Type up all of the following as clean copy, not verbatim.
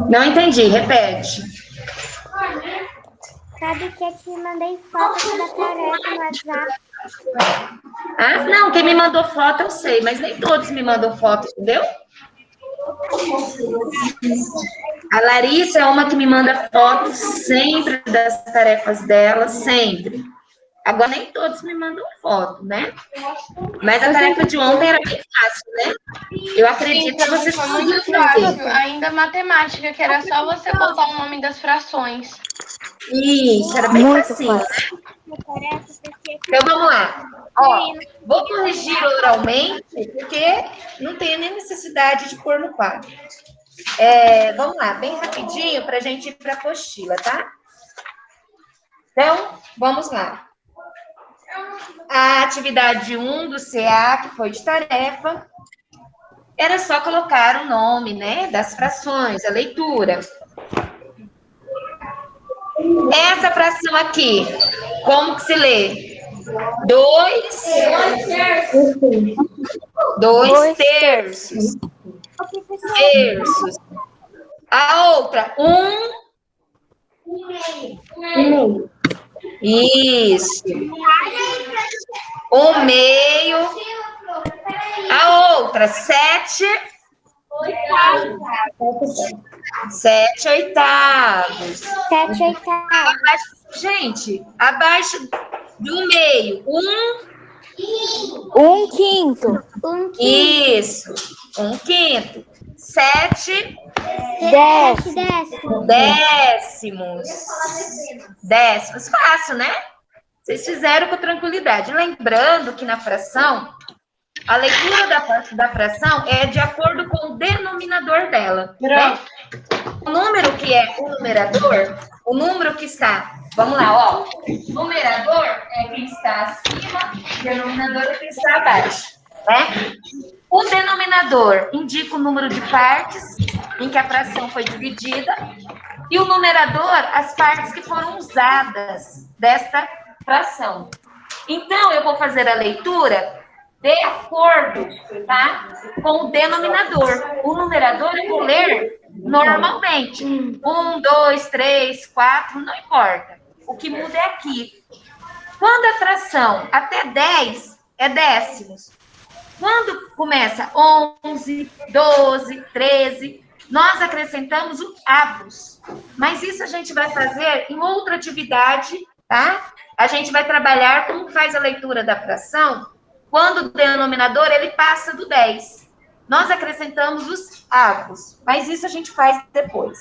Não entendi, repete. Sabe que eu te mandei foto aqui da tarefa no WhatsApp. Ah, não, quem me mandou foto eu sei, mas nem todos me mandam foto, entendeu? A Larissa é uma que me manda fotos sempre das tarefas dela, sempre. Agora nem todos me mandam foto, né? Mas a tarefa de ontem era bem fácil, né? Eu acredito que vocês Foi muito conseguiram fácil. fazer. Ainda matemática, que era só você botar o nome das frações. Isso, era bem Muito facinho, fácil. né? Então vamos lá. Ó, vou corrigir oralmente, porque não tenho nem necessidade de pôr no quadro. Vamos lá, bem rapidinho para a gente ir para a apostila, tá? Então, vamos lá. A atividade 1 do CA, que foi de tarefa, era só colocar o nome, né, das frações, a leitura. Essa fração aqui, como que se lê? 2 terços. Terços. A outra, 1 Isso. 1/2. A outra, 7 oitavos. 7 oitavos. Gente, abaixo do meio, 1/5. Isso, 1/5. 7 décimos. décimos. Fácil, né? Vocês fizeram com tranquilidade. Lembrando que na fração, a leitura da fração é de acordo com o denominador dela. Né? O número que é o numerador, o número que está, vamos lá, ó. Numerador é quem está acima, denominador é quem está abaixo. Né? O denominador indica o número de partes em que a fração foi dividida e o numerador, as partes que foram usadas desta fração. Então, eu vou fazer a leitura de acordo, tá, com o denominador. O numerador eu vou ler normalmente. 1, 2, 3, 4, não importa. O que muda é aqui. Quando a fração até 10 é décimos. Quando começa 11, 12, 13, nós acrescentamos o avos. Mas isso a gente vai fazer em outra atividade, tá? A gente vai trabalhar como faz a leitura da fração quando o denominador ele passa do 10. Nós acrescentamos os avos, mas isso a gente faz depois.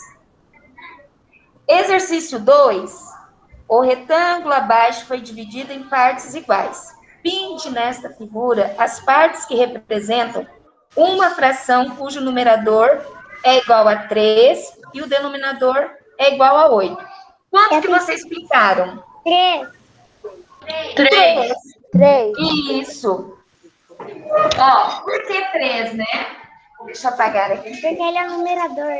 Exercício 2. O retângulo abaixo foi dividido em partes iguais. Pinte nesta figura as partes que representam uma fração cujo numerador é igual a 3 e o denominador é igual a 8. Quanto que vocês pintaram? 3. Isso. Ó, por que 3, né? Deixa eu apagar aqui. Porque ele é o numerador.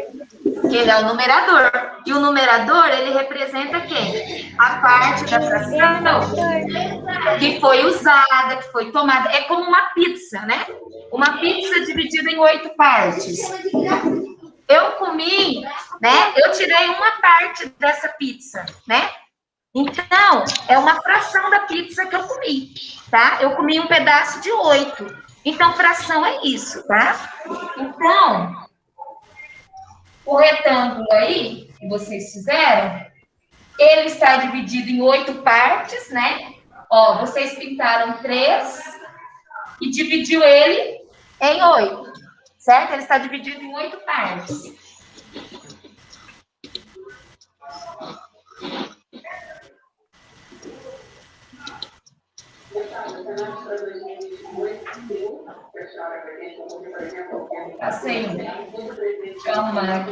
Porque ele é o numerador. E o numerador, ele representa quem? A parte da fração que foi usada, que foi tomada. É como uma pizza, né? Uma pizza dividida em 8 partes. Eu comi, né? Eu tirei uma parte dessa pizza, né? Então, é uma fração da pizza que eu comi, tá? Eu comi um pedaço de 8. Então, fração é isso, tá? Então, o retângulo aí, que vocês fizeram, ele está dividido em 8 partes, né? Ó, vocês pintaram 3 e dividiu ele em 8, certo? Ele está dividido em 8 partes. Tá sendo. Calma.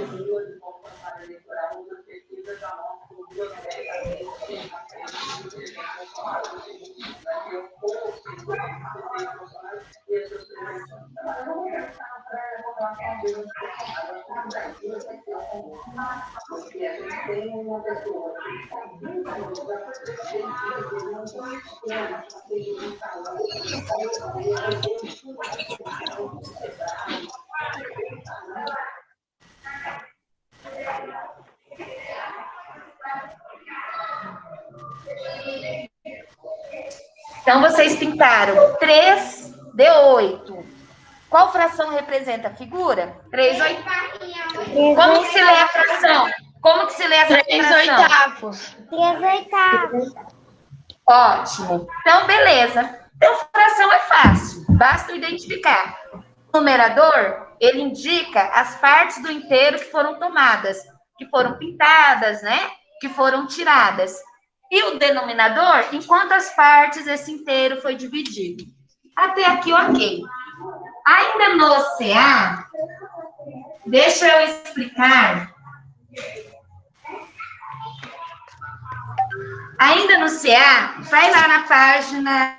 Então, vocês pintaram 3 de 8. Qual fração representa a figura? 3 oitavos. Como que se lê a fração? Como que se lê essa 3 fração? oitavos. 3 oitavos. Ótimo. Então, beleza. Então, fração é fácil. Basta identificar. O numerador, ele indica as partes do inteiro que foram tomadas, que foram pintadas, né? Que foram tiradas. E o denominador, em quantas partes esse inteiro foi dividido. Até aqui, ok. Ainda no CA, deixa eu explicar. Ainda no CA, vai lá na página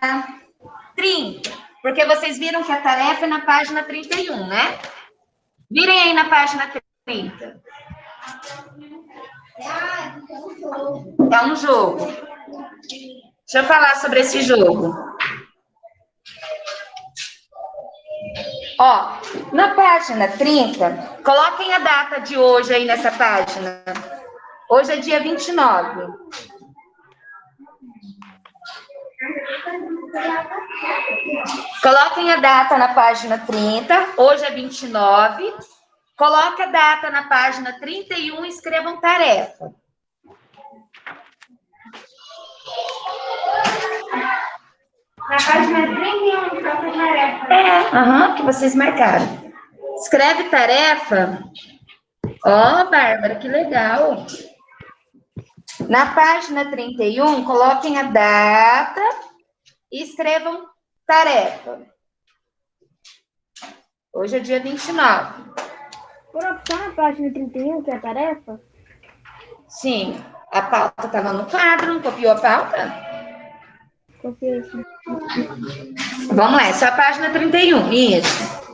30, porque vocês viram que a tarefa é na página 31, né? Virem aí na página 30. É um jogo. Deixa eu falar sobre esse jogo. Ó, na página 30, coloquem a data de hoje aí nessa página. Hoje é dia 29. Coloquem a data na página 30, hoje é 29. Coloque a data na página 31 e escrevam tarefa. Na página 31, que tá com tarefa. É, que vocês marcaram. Escreve tarefa. Ó, Bárbara, que legal. Na página 31, coloquem a data e escrevam tarefa. Hoje é dia 29. Por opção, na página 31, que é a tarefa? Sim, a pauta estava no quadro, não copiou a pauta? Copiei isso. Vamos lá, essa é a página 31, isso.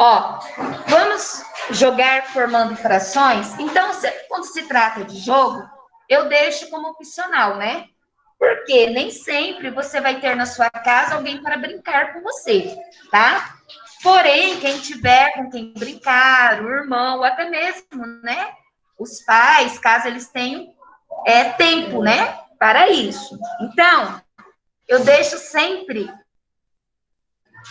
Ó, vamos jogar formando frações? Então, quando se trata de jogo, eu deixo como opcional, né? Porque nem sempre você vai ter na sua casa alguém para brincar com você, tá? Porém, quem tiver com quem brincar, o irmão, ou até mesmo, né? Os pais, caso eles tenham tempo, né? Para isso. Então, eu deixo sempre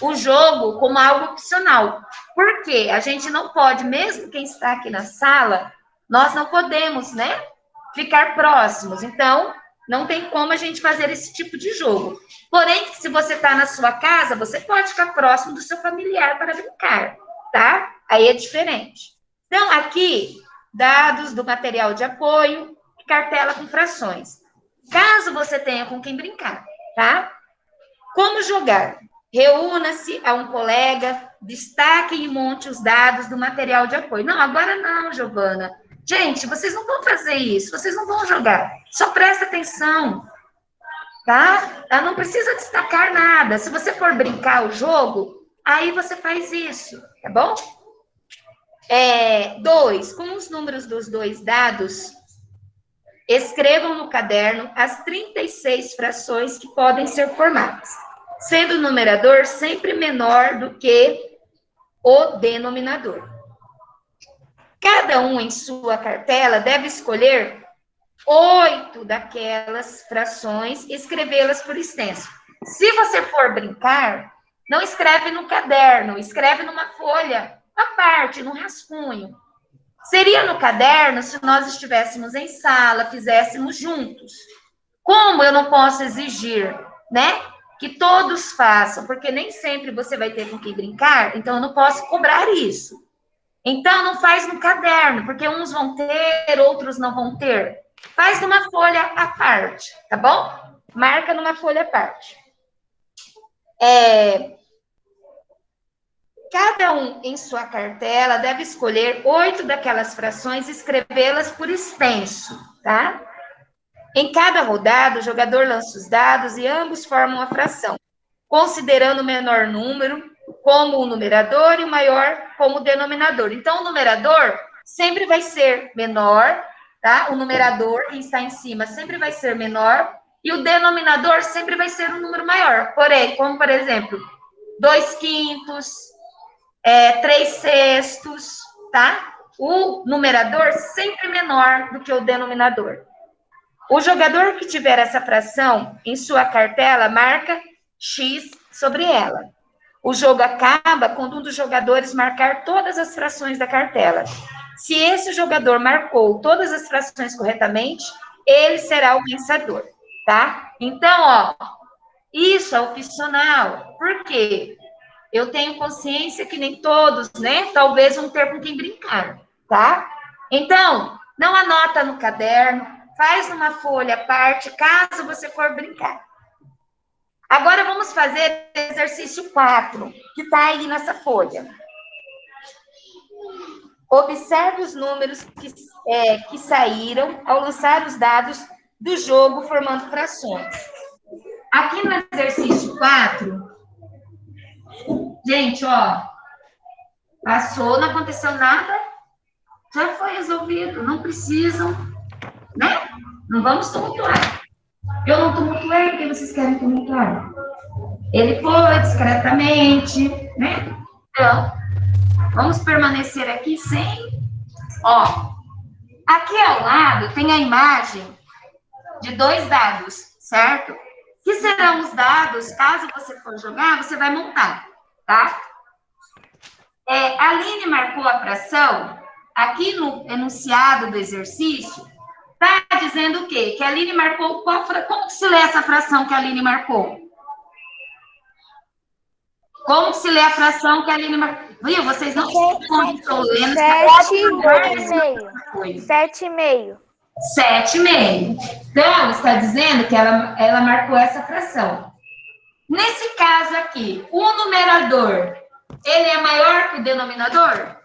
o jogo como algo opcional. Porque a gente não pode, mesmo quem está aqui na sala, nós não podemos, né? Ficar próximos. Então, não tem como a gente fazer esse tipo de jogo. Porém, se você está na sua casa, você pode ficar próximo do seu familiar para brincar, tá? Aí é diferente. Então, aqui, dados do material de apoio, cartela com frações. Caso você tenha com quem brincar, tá? Como jogar? Reúna-se a um colega, destaque e monte os dados do material de apoio. Não, agora não, Giovana. Gente, vocês não vão fazer isso, vocês não vão jogar. Só presta atenção, tá? Ela não precisa destacar nada. Se você for brincar o jogo, aí você faz isso, tá bom? 2, com os números dos dois dados, escrevam no caderno as 36 frações que podem ser formadas, sendo o numerador sempre menor do que o denominador. Cada um em sua cartela deve escolher 8 daquelas frações e escrevê-las por extenso. Se você for brincar, não escreve no caderno, escreve numa folha à parte, num rascunho. Seria no caderno se nós estivéssemos em sala, fizéssemos juntos. Como eu não posso exigir, né, que todos façam, porque nem sempre você vai ter com quem brincar, então eu não posso cobrar isso. Então, não faz no caderno, porque uns vão ter, outros não vão ter. Faz numa folha à parte, tá bom? Marca numa folha à parte. Cada um em sua cartela deve escolher 8 daquelas frações e escrevê-las por extenso, tá? Em cada rodada, o jogador lança os dados e ambos formam a fração, considerando o menor número como o numerador e o maior como o denominador. Então, o numerador sempre vai ser menor, tá? O numerador, quem está em cima, sempre vai ser menor, e o denominador sempre vai ser um número maior. Porém, como, por exemplo, 2/5, 3/6, tá? O numerador sempre menor do que o denominador. O jogador que tiver essa fração em sua cartela marca X sobre ela. O jogo acaba quando um dos jogadores marcar todas as frações da cartela. Se esse jogador marcou todas as frações corretamente, ele será o vencedor, tá? Então, ó, isso é opcional. Por quê? Eu tenho consciência que nem todos, né? Talvez vão ter com quem brincar, tá? Então, não anota no caderno, faz numa folha à parte, caso você for brincar. Agora vamos fazer o exercício 4, que está aí nessa folha. Observe os números que saíram ao lançar os dados do jogo formando frações. Aqui no exercício 4, gente, ó, passou, não aconteceu nada, já foi resolvido, não precisam, né? Não vamos tumultuar. Eu não tumultuei, porque vocês querem tumultuar? Ele foi discretamente, né? Então, vamos permanecer aqui sem... Ó, aqui ao lado tem a imagem de 2 dados, certo? Que serão os dados, caso você for jogar, você vai montar, tá? A Aline marcou a fração, aqui no enunciado do exercício, tá dizendo o quê? Que a Aline marcou qual fração? Como que se lê essa fração que a Aline marcou? Como que se lê a fração que a Aline marcou? Viu? Vocês não estão lendo. 7,5. 7,5. 7,5. Então, está dizendo que ela marcou essa fração. Nesse caso aqui, o numerador, ele é maior que o denominador?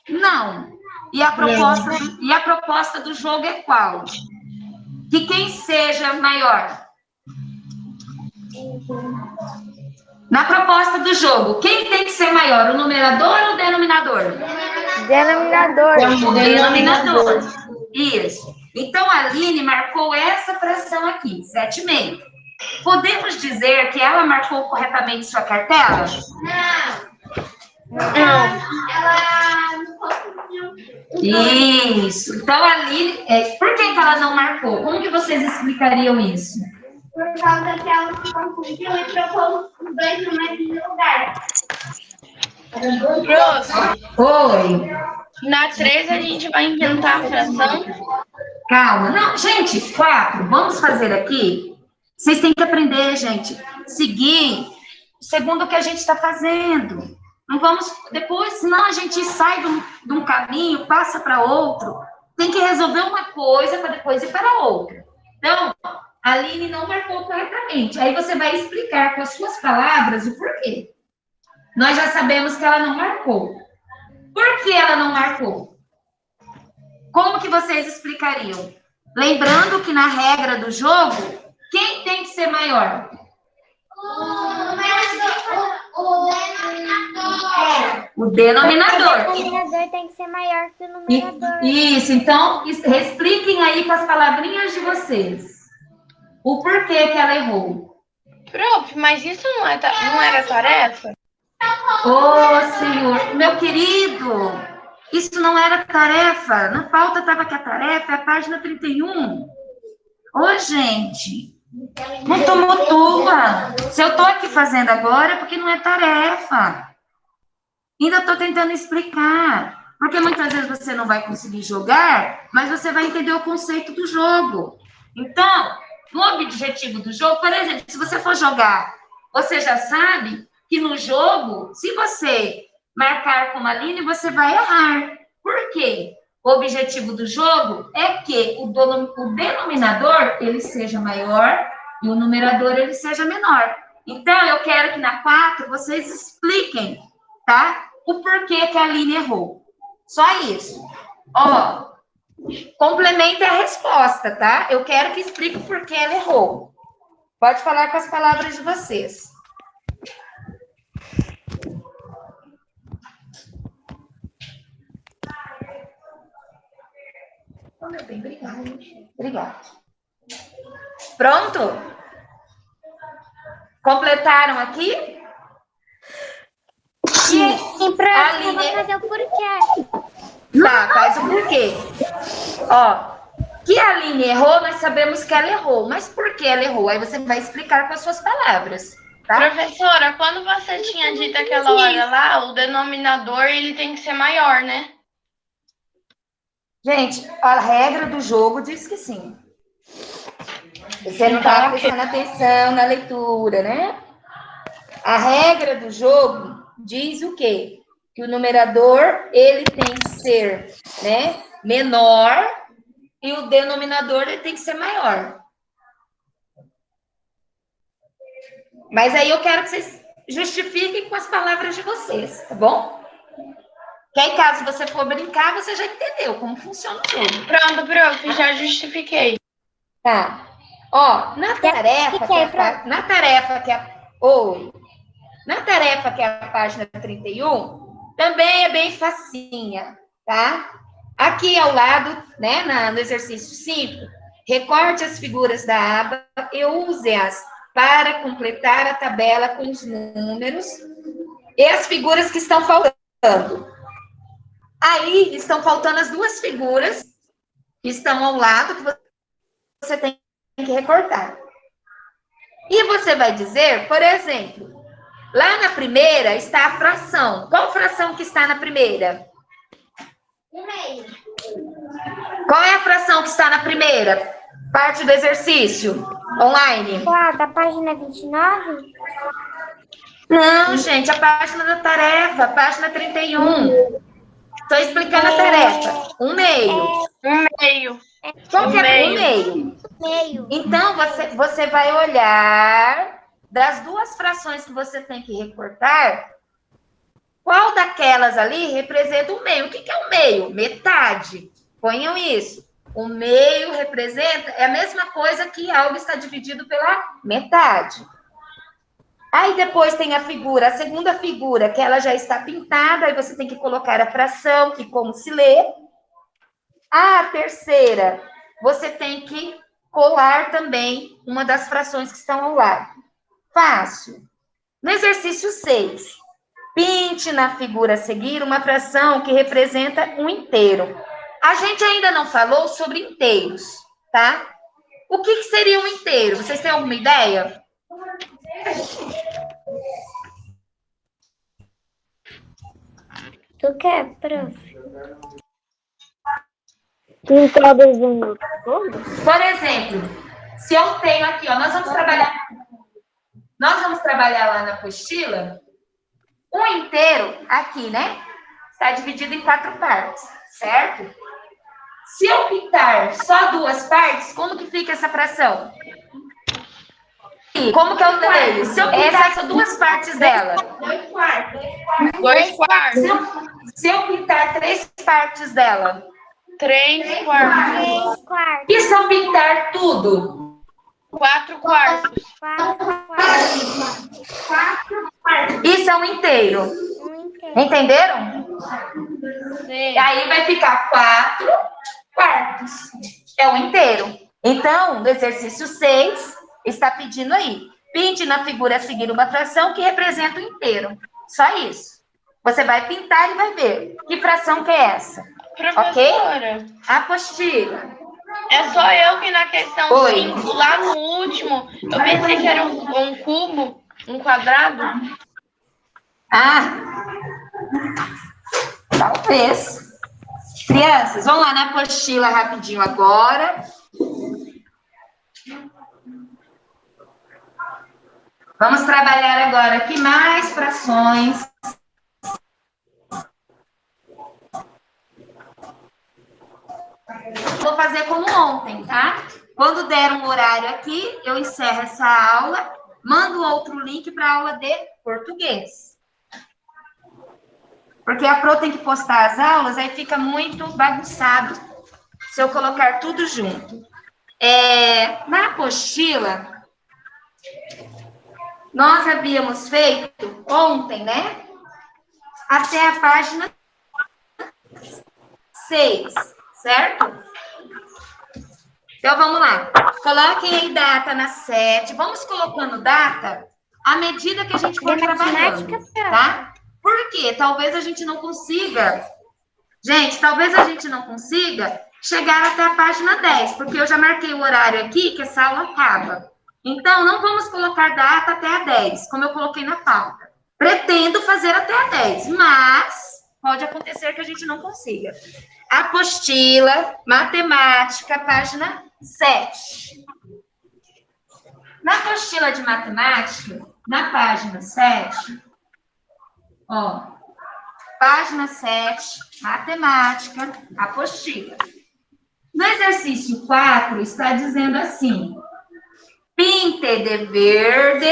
Não. E a proposta do jogo é qual? Que quem seja maior? Na proposta do jogo, quem tem que ser maior, o numerador ou o denominador? Denominador. O denominador. Isso. Então, a Aline marcou essa fração aqui, 7,5. Podemos dizer que ela marcou corretamente sua cartela? Não. Ela não conseguiu. Isso. Então, a Aline... por que ela não marcou? Como que vocês explicariam isso? Por causa que ela não conseguiu e trocou os 2 números de lugar. Oi. Na 3 a gente vai inventar a fração. Calma. Não, gente, 4. Vamos fazer aqui. Vocês têm que aprender, gente. Seguir segundo o que a gente está fazendo. Não vamos... Depois, senão a gente sai de um caminho, passa para outro. Tem que resolver uma coisa para depois ir para outra. Então, a Aline não marcou corretamente. Aí você vai explicar com as suas palavras o porquê. Nós já sabemos que ela não marcou. Por que ela não marcou? Como que vocês explicariam? Lembrando que na regra do jogo, quem tem que ser maior? O denominador. O denominador tem que ser maior que o numerador. Isso, então, expliquem aí com as palavrinhas de vocês. O porquê que ela errou. Prof, mas isso não era tarefa? Ô, Senhor, meu querido, isso não era tarefa. Na pauta estava que a tarefa é a página 31. Ô, gente, não tumultua. Se eu estou aqui fazendo agora é porque não é tarefa. Ainda estou tentando explicar. Porque muitas vezes você não vai conseguir jogar, mas você vai entender o conceito do jogo. Então, no objetivo do jogo, por exemplo, se você for jogar, você já sabe que no jogo, se você marcar como a Aline, você vai errar. Por quê? O objetivo do jogo é que o denominador ele seja maior e o numerador ele seja menor. Então, eu quero que na 4 vocês expliquem, tá? O porquê que a Aline errou. Só isso. Ó, complemente a resposta, tá? Eu quero que explique o porquê ela errou. Pode falar com as palavras de vocês. Oh, meu bem, obrigada. Obrigada. Pronto? Completaram aqui? Sim, pra eu vou fazer o porquê. Tá, faz o porquê. Ó, que a Aline errou, nós sabemos que ela errou. Mas por que ela errou? Aí você vai explicar com as suas palavras. tá? Professora, quando você tinha dito aquela hora lá, o denominador ele tem que ser maior, né? Gente, a regra do jogo diz que sim. Você não está prestando atenção na leitura, né? A regra do jogo diz o quê? Que o numerador, ele tem que ser, né, menor e o denominador, ele tem que ser maior. Mas aí eu quero que vocês justifiquem com as palavras de vocês, tá bom? Que aí, caso você for brincar, você já entendeu como funciona o jogo. Pronto, prof, já justifiquei. Tá. Ó, na tarefa que é a página 31, também é bem facinha, tá? Aqui ao lado, né, no exercício 5, recorte as figuras da aba e use-as para completar a tabela com os números e as figuras que estão faltando. Aí estão faltando as duas figuras que estão ao lado, que você tem que recortar. E você vai dizer, por exemplo, lá na primeira está a fração. Qual fração que está na primeira? 1/2. Qual é a fração que está na primeira parte do exercício online? Qual? Da página 29? Não, gente, a página da tarefa, página 31. Estou explicando a tarefa. 1/2. 1/2. Qual que é 1/2? Meio. Então, você vai olhar das duas frações que você tem que recortar, qual daquelas ali representa o meio? O que é o meio? Metade. Ponham isso. O meio representa, é a mesma coisa que algo está dividido pela metade. Aí depois tem a figura, a segunda figura, que ela já está pintada, aí você tem que colocar a fração e como se lê. A terceira, você tem que colar também uma das frações que estão ao lado. Fácil. No exercício 6, pinte na figura a seguir uma fração que representa um inteiro. A gente ainda não falou sobre inteiros, tá? O que seria um inteiro? Vocês têm alguma ideia? Tu quer, prof? Por exemplo, se eu tenho aqui, ó, nós vamos trabalhar lá na apostila, um inteiro aqui, né? Está dividido em 4 partes, certo? Se eu pintar só 2 partes, como que fica essa fração? Como que eu leio? Se eu pintar só 2 partes dela. 2 quartos. 2 quartos. Se eu pintar 3 partes dela. 3 quartos. 3 quartos. E se eu pintar tudo? 4 quartos. 4 quartos. 4 quartos. Isso é um inteiro. Um inteiro. Entenderam? Sim. E aí vai ficar 4 quartos. É um inteiro. Então, no exercício 6, está pedindo aí. Pinte na figura a seguir uma fração que representa o inteiro. Só isso. Você vai pintar e vai ver. Que fração que é essa? Professora, Apostila. é só eu que na questão Oi. 5, lá no último, eu pensei que era um cubo, um quadrado. Ah, talvez. Crianças, vamos lá na apostila rapidinho agora. Vamos trabalhar agora aqui mais frações. Vou fazer como ontem, tá? Quando der um horário aqui, eu encerro essa aula, mando outro link para a aula de português. Porque a Pro tem que postar as aulas, aí fica muito bagunçado se eu colocar tudo junto. Na apostila, nós havíamos feito ontem, né? Até a página 6, certo? Então, vamos lá. Coloquem aí data na 7. Vamos colocando data à medida que a gente for trabalhando, tá? Por quê? Talvez a gente não consiga... Gente, talvez a gente não consiga chegar até a página 10, porque eu já marquei o horário aqui que essa aula acaba. Então, não vamos colocar data até a 10, como eu coloquei na pauta. Pretendo fazer até a 10, mas pode acontecer que a gente não consiga. Apostila, matemática, página 7. Na apostila de matemática, na página 7, ó, página 7, matemática, apostila. No exercício 4, está dizendo assim: pinte de verde,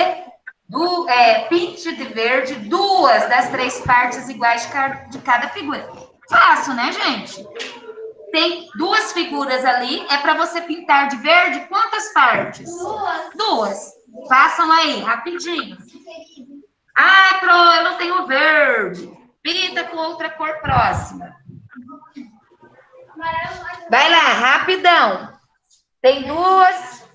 duas das 3 partes iguais de cada figura. Fácil, né, gente? Tem 2 figuras ali, é para você pintar de verde quantas partes? 2. Façam aí, rapidinho. Ah, eu não tenho verde. Pinta com outra cor próxima. Vai lá, rapidão. Tem 2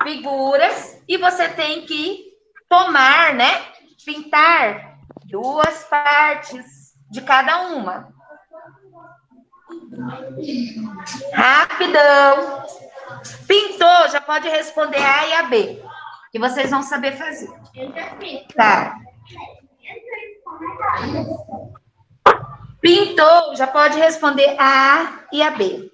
figuras e você tem que tomar, né? Pintar 2 partes de cada uma. Rapidão. Pintou, já pode responder A e a B, que vocês vão saber fazer. Tá. Pintou, já pode responder A e a B.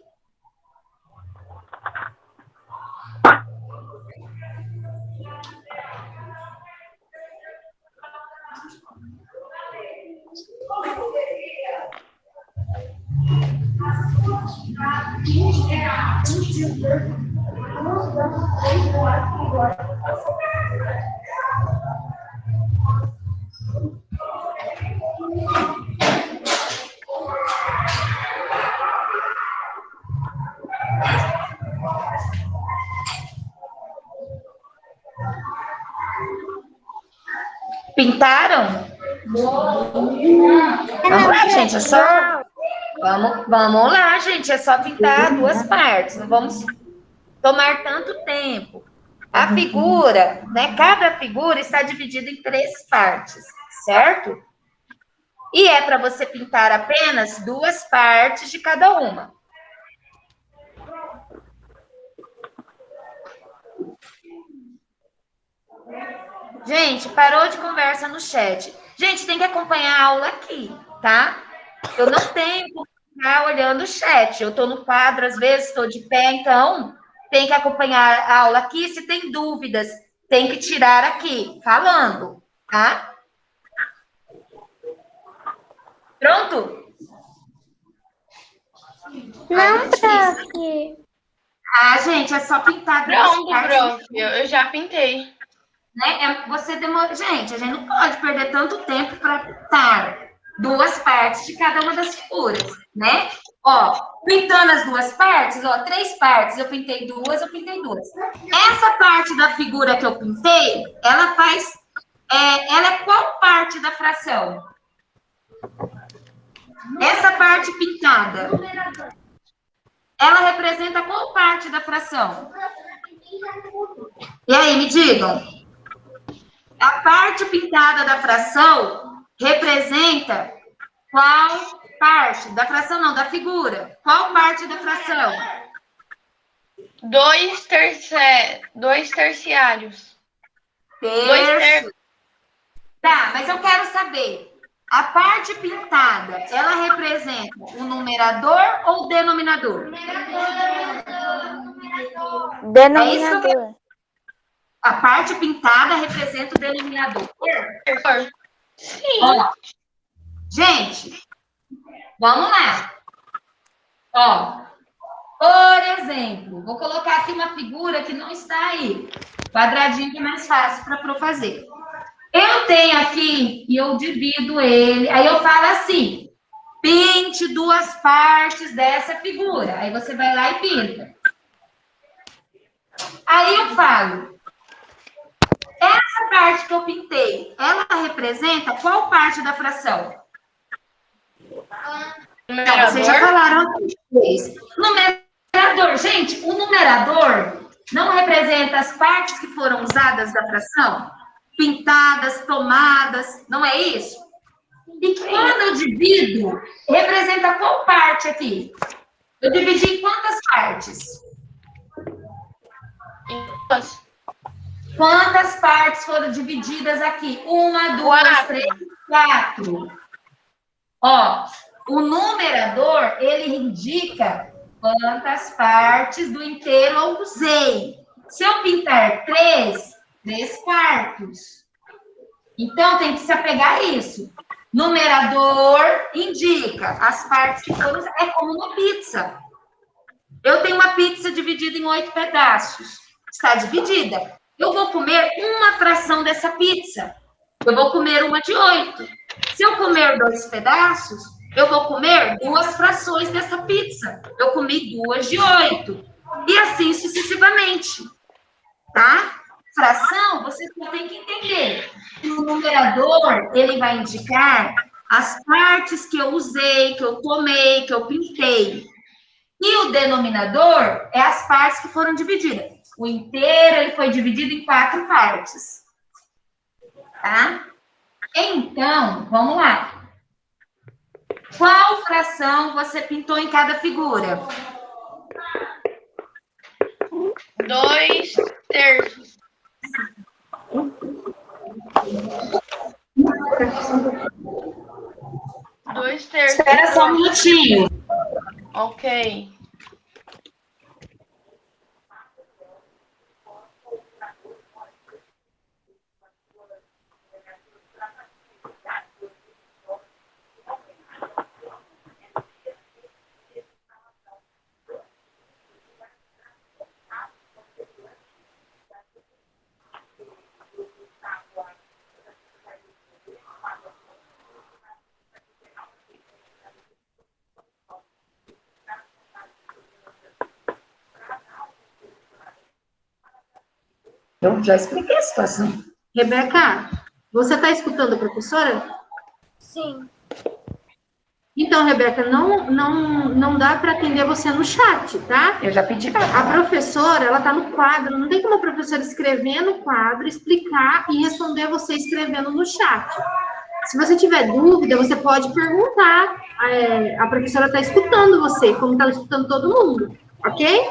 Pintaram? Vamos lá, gente, é só... Vamos lá, gente, é só pintar 2 partes, não vamos tomar tanto tempo. A figura, né, cada figura está dividida em 3 partes, certo? E é para você pintar apenas 2 partes de cada uma. Gente, parou de conversa no chat. Gente, tem que acompanhar a aula aqui, tá? Eu não tenho como ficar olhando o chat. Eu estou no quadro, às vezes estou de pé, então tem que acompanhar a aula aqui. Se tem dúvidas, tem que tirar aqui, falando, tá? Pronto? Não, prof. Ah, gente, é só pintar 2 Pronto, partes. prof. Eu já pintei. Né? Você demora... Gente, a gente não pode perder tanto tempo para pintar 2 partes de cada uma das figuras, né? Ó, pintando as 2 partes, ó, 3 partes, eu pintei 2, eu pintei 2. Essa parte da figura que eu pintei, ela faz... ela é qual parte da fração? Essa parte pintada, ela representa qual parte da fração? E aí, me digam. A parte pintada da fração representa qual parte? Da fração não, da figura. Qual parte da fração? 2 terciários. Terço. Tá, mas eu quero saber. A parte pintada, ela representa o numerador ou o denominador? Denominador. A parte pintada representa o denominador. Sim. Ó, gente, vamos lá. Ó, por exemplo, vou colocar aqui uma figura que não está aí. Quadradinho que é mais fácil para eu fazer. Eu tenho aqui e eu divido ele. Aí eu falo assim, pinte 2 partes dessa figura. Aí você vai lá e pinta. Aí eu falo, essa parte que eu pintei, ela representa qual parte da fração? Não, vocês já falaram aqui. Numerador. Gente, o numerador não representa as partes que foram usadas da fração? Pintadas, tomadas, não é isso? E quando eu divido, representa qual parte aqui? Eu dividi em quantas partes? Quantas partes foram divididas aqui? 1, 2, 3, 4. Ó, o numerador, ele indica quantas partes do inteiro eu usei. Se eu pintar 3 quartos. Então, tem que se apegar a isso. Numerador indica as partes que foram usadas. É como uma pizza. Eu tenho uma pizza dividida em 8 pedaços. Está dividida. Eu vou comer uma fração dessa pizza. Eu vou comer uma de 8. Se eu comer 2 pedaços, eu vou comer 2 frações dessa pizza. Eu comi 2 de 8. E assim sucessivamente. Tá? Fração, você só tem que entender. O numerador, ele vai indicar as partes que eu usei, que eu tomei, que eu pintei. E o denominador é as partes que foram divididas. O inteiro, ele foi dividido em 4 partes. Tá? Então, vamos lá. Qual fração você pintou em cada figura? 2/3. 2/3. Espera só um minutinho. Ok. Eu já expliquei a situação. Rebeca, você está escutando a professora? Sim. Então, Rebeca, não dá para atender você no chat, tá? Eu já pedi para a professora, ela está no quadro, não tem como a professora escrever no quadro, explicar e responder você escrevendo no chat. Se você tiver dúvida, você pode perguntar. A professora está escutando você, como está escutando todo mundo, ok?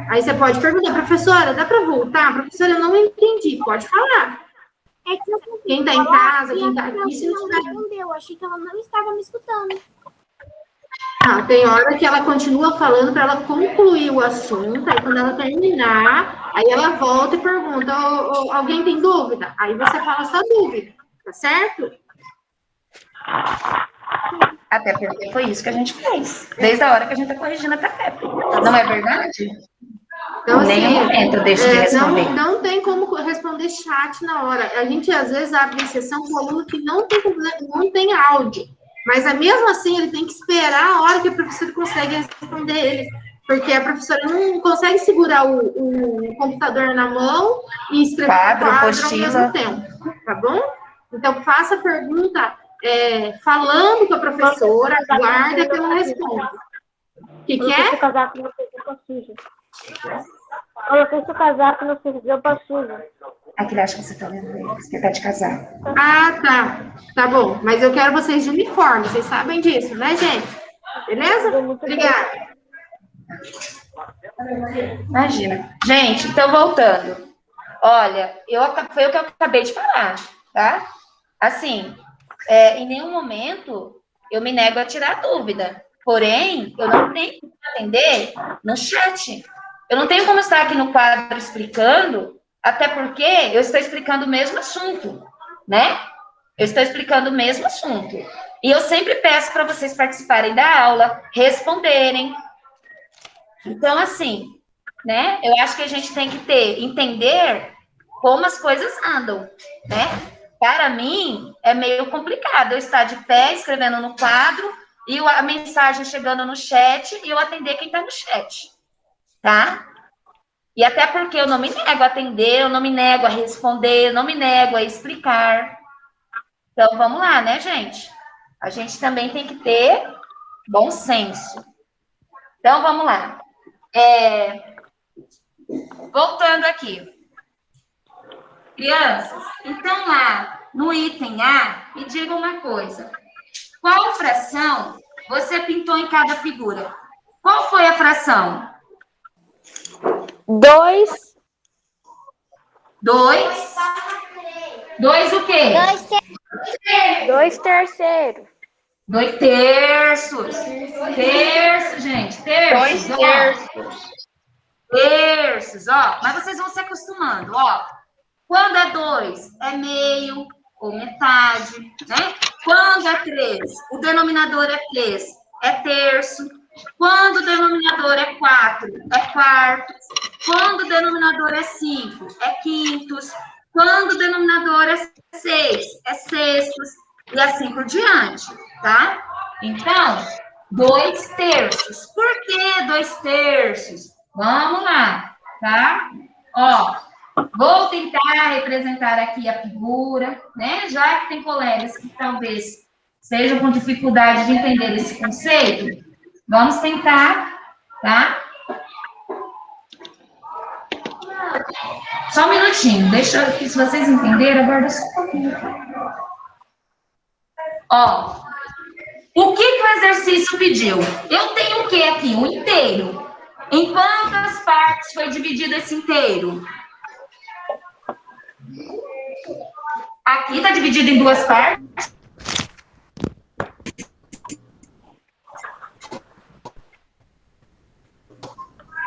Aí você pode perguntar, professora, dá para voltar? Professora, eu não entendi, pode falar. É que eu Quem está em casa, quem está aqui, aqui, se não não tiver... respondeu. Achei que ela não estava me escutando. Ah, tem hora que ela continua falando para ela concluir o assunto, aí quando ela terminar, aí ela volta e pergunta, alguém tem dúvida? Aí você fala a sua dúvida, tá certo? Até porque foi isso que a gente fez, desde a hora que a gente está corrigindo a PEP. Não é verdade? Então, em nenhum momento eu deixo de responder. Não tem como responder chat na hora. A gente, às vezes, abre exceção com o aluno que não tem áudio. Mas, mesmo assim, ele tem que esperar a hora que a professora consegue responder ele. Porque a professora não consegue segurar o computador na mão e escrever o quadro ao mesmo tempo. Tá bom? Então, faça a pergunta falando com a professora, aguarda que ela responda. O que é? Casaco não fez roupa suja. Coloquei seu casaco no fez roupa suja. Aquele acha que você tá vendo ele, você tá de casaco. Ah, tá. Tá bom. Mas eu quero vocês de uniforme. Vocês sabem disso, né, gente? Beleza? Obrigada. Imagina. Gente, então voltando. Olha, foi o que eu acabei de falar, tá? Assim, em nenhum momento eu me nego a tirar dúvida. Porém, eu não tenho como atender no chat. Eu não tenho como estar aqui no quadro explicando, até porque eu estou explicando o mesmo assunto, né? Eu estou explicando o mesmo assunto. E eu sempre peço para vocês participarem da aula, responderem. Então, assim, né? Eu acho que a gente tem que entender como as coisas andam, né? Para mim, é meio complicado eu estar de pé, escrevendo no quadro, e a mensagem chegando no chat, e eu atender quem está no chat, tá? E até porque eu não me nego a atender, eu não me nego a responder, eu não me nego a explicar. Então, vamos lá, né, gente? A gente também tem que ter bom senso. Então, vamos lá. Voltando aqui. Crianças, então lá no item A, me diga uma coisa. Qual fração você pintou em cada figura? Qual foi a fração? 2 2. 2 o quê? 2 terceiros. 2 terços. Terço, gente. Terços. 2 ó. terços. Terços, ó. Mas vocês vão se acostumando, ó. Quando é 2, é meio ou metade, né? Quando é 3, o denominador é 3, é terço. Quando o denominador é 4, é quartos. Quando o denominador é 5, é quintos. Quando o denominador é 6, é sextos. E assim por diante, tá? Então, 2 terços. Por que 2 terços? Vamos lá, tá? Ó, vou tentar representar aqui a figura, né? Já que tem colegas que talvez estejam com dificuldade de entender esse conceito, vamos tentar, tá? Só um minutinho, deixa eu, se vocês entenderam, aguarda só um pouquinho. Ó, o que o exercício pediu? Eu tenho o que aqui? Um inteiro. Em quantas partes foi dividido esse inteiro? Aqui está dividido em 2 partes.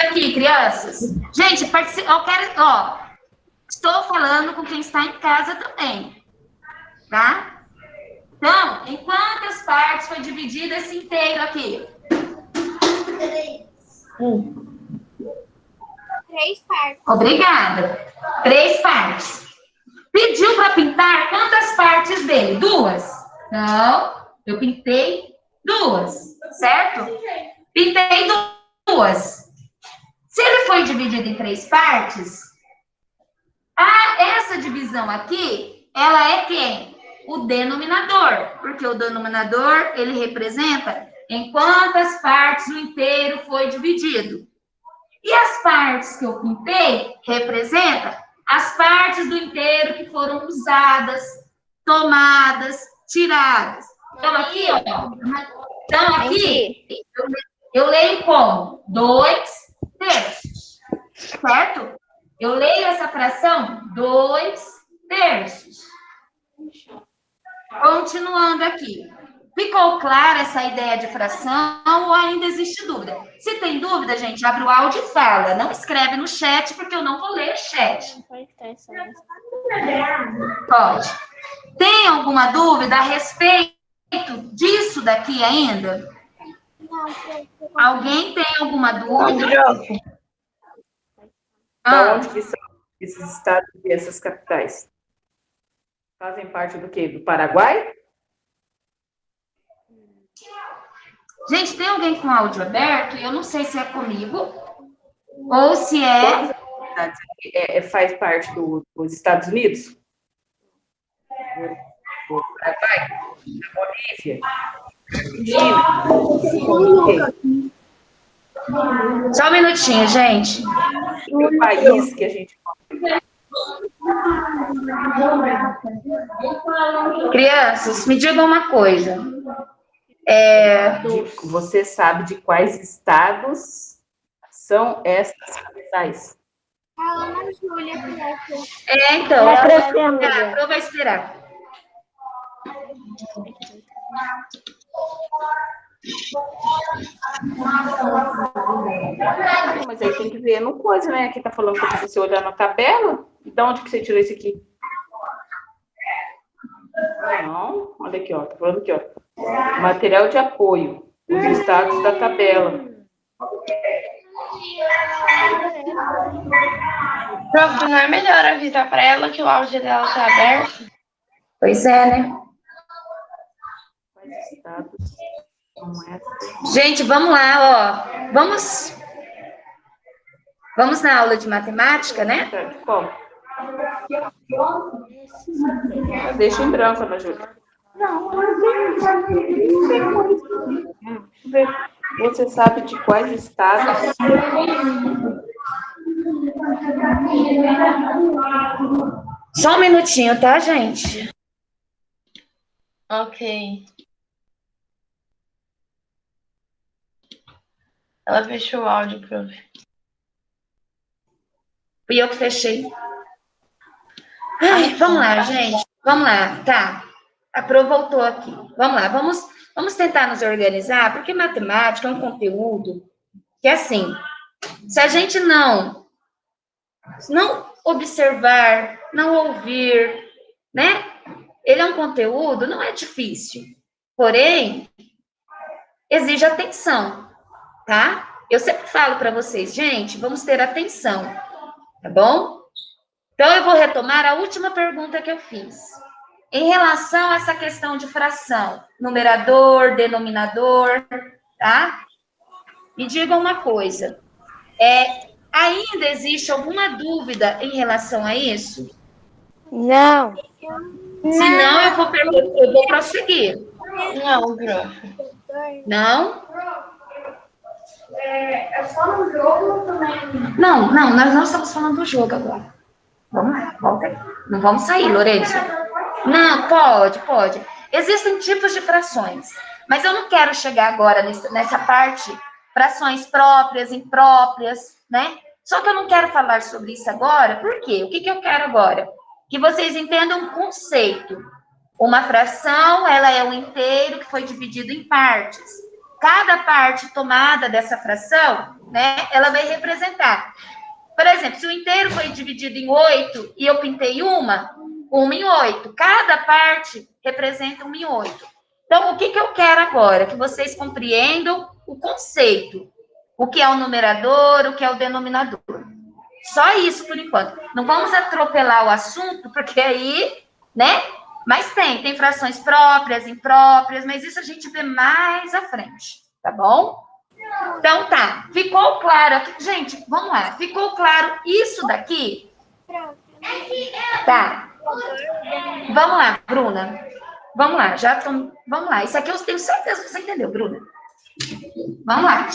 Aqui, crianças. Gente, eu quero, ó, estou falando com quem está em casa também, tá? Então, em quantas partes foi dividido esse inteiro aqui? 3 partes. Obrigada. 3 partes. Pediu para pintar quantas partes dele? 2? Não, eu pintei 2, certo? Pintei 2. Se ele foi dividido em 3 partes, essa divisão aqui, ela é quem? O denominador, porque o denominador, ele representa em quantas partes o inteiro foi dividido. E as partes que eu pintei representam as partes do inteiro que foram usadas, tomadas, tiradas. Então, aqui, ó. Então, aqui, eu leio como 2 terços, certo? Eu leio essa fração 2 terços. Continuando aqui. Ficou clara essa ideia de fração ou ainda existe dúvida? Se tem dúvida, gente, abre o áudio e fala. Não escreve no chat, porque eu não vou ler o chat. Pode. Tem alguma dúvida a respeito disso daqui ainda? Alguém tem alguma dúvida? Da onde que são esses estados e essas capitais? Fazem parte do quê? Do Paraguai? Gente, tem alguém com áudio aberto? Eu não sei se é comigo ou se é... Faz parte dos Estados Unidos? Do Paraguai? Da Bolívia? Só um minutinho, gente. O país que a gente... Crianças, me digam uma coisa. Você sabe de quais estados são essas capitais? A Ana Júlia, Então, Vai crescendo, a né? Pro vai esperar. Mas aí tem que ver no coisa, né? Aqui tá falando que você olhar na tabela. E de onde que você tirou isso aqui? Não, olha aqui, ó. Tá falando aqui, ó. Material de apoio. Os estados da tabela. Prof, não é melhor avisar para ela que o áudio dela tá aberto? Pois é, né? Quais estados são essas? Gente, vamos lá, ó. Vamos na aula de matemática, né? Como? Deixa em branco, Ana Júlia. Você sabe de quais estados? Só um minutinho, tá, gente? Ok. Ela fechou o áudio, prof. Fui eu que fechei. Ai, vamos lá, gente. Vamos lá, tá. A Pro voltou aqui. Vamos lá, vamos tentar nos organizar, porque matemática é um conteúdo que, assim, se a gente não observar, não ouvir, né? Ele é um conteúdo, não é difícil. Porém, exige atenção, tá? Eu sempre falo para vocês, gente, vamos ter atenção, tá bom? Então, eu vou retomar a última pergunta que eu fiz. Em relação a essa questão de fração, numerador, denominador, tá? Me digam uma coisa, ainda existe alguma dúvida em relação a isso? Não. Se não, eu vou prosseguir. Não, prof. Não? É só no jogo ou também? Não, nós não estamos falando do jogo agora. Vamos lá, volta aí. Não vamos sair, Lourenço. Não, pode. Existem tipos de frações, mas eu não quero chegar agora nessa parte, frações próprias, impróprias, né? Só que eu não quero falar sobre isso agora, por quê? O que eu quero agora? Que vocês entendam um conceito. Uma fração, ela é um inteiro que foi dividido em partes. Cada parte tomada dessa fração, né, ela vai representar. Por exemplo, se o inteiro foi dividido em 8 e eu pintei uma em 8. Cada parte representa uma em 8. Então, o que eu quero agora? Que vocês compreendam o conceito. O que é o numerador, o que é o denominador. Só isso por enquanto. Não vamos atropelar o assunto, porque aí, né? Mas tem frações próprias, impróprias, mas isso a gente vê mais à frente, tá bom? Então tá, ficou claro aqui. Gente, vamos lá. Ficou claro isso daqui? Tá. Vamos lá, Bruna. Vamos lá, vamos lá. Isso aqui eu tenho certeza que você entendeu, Bruna. Vamos lá.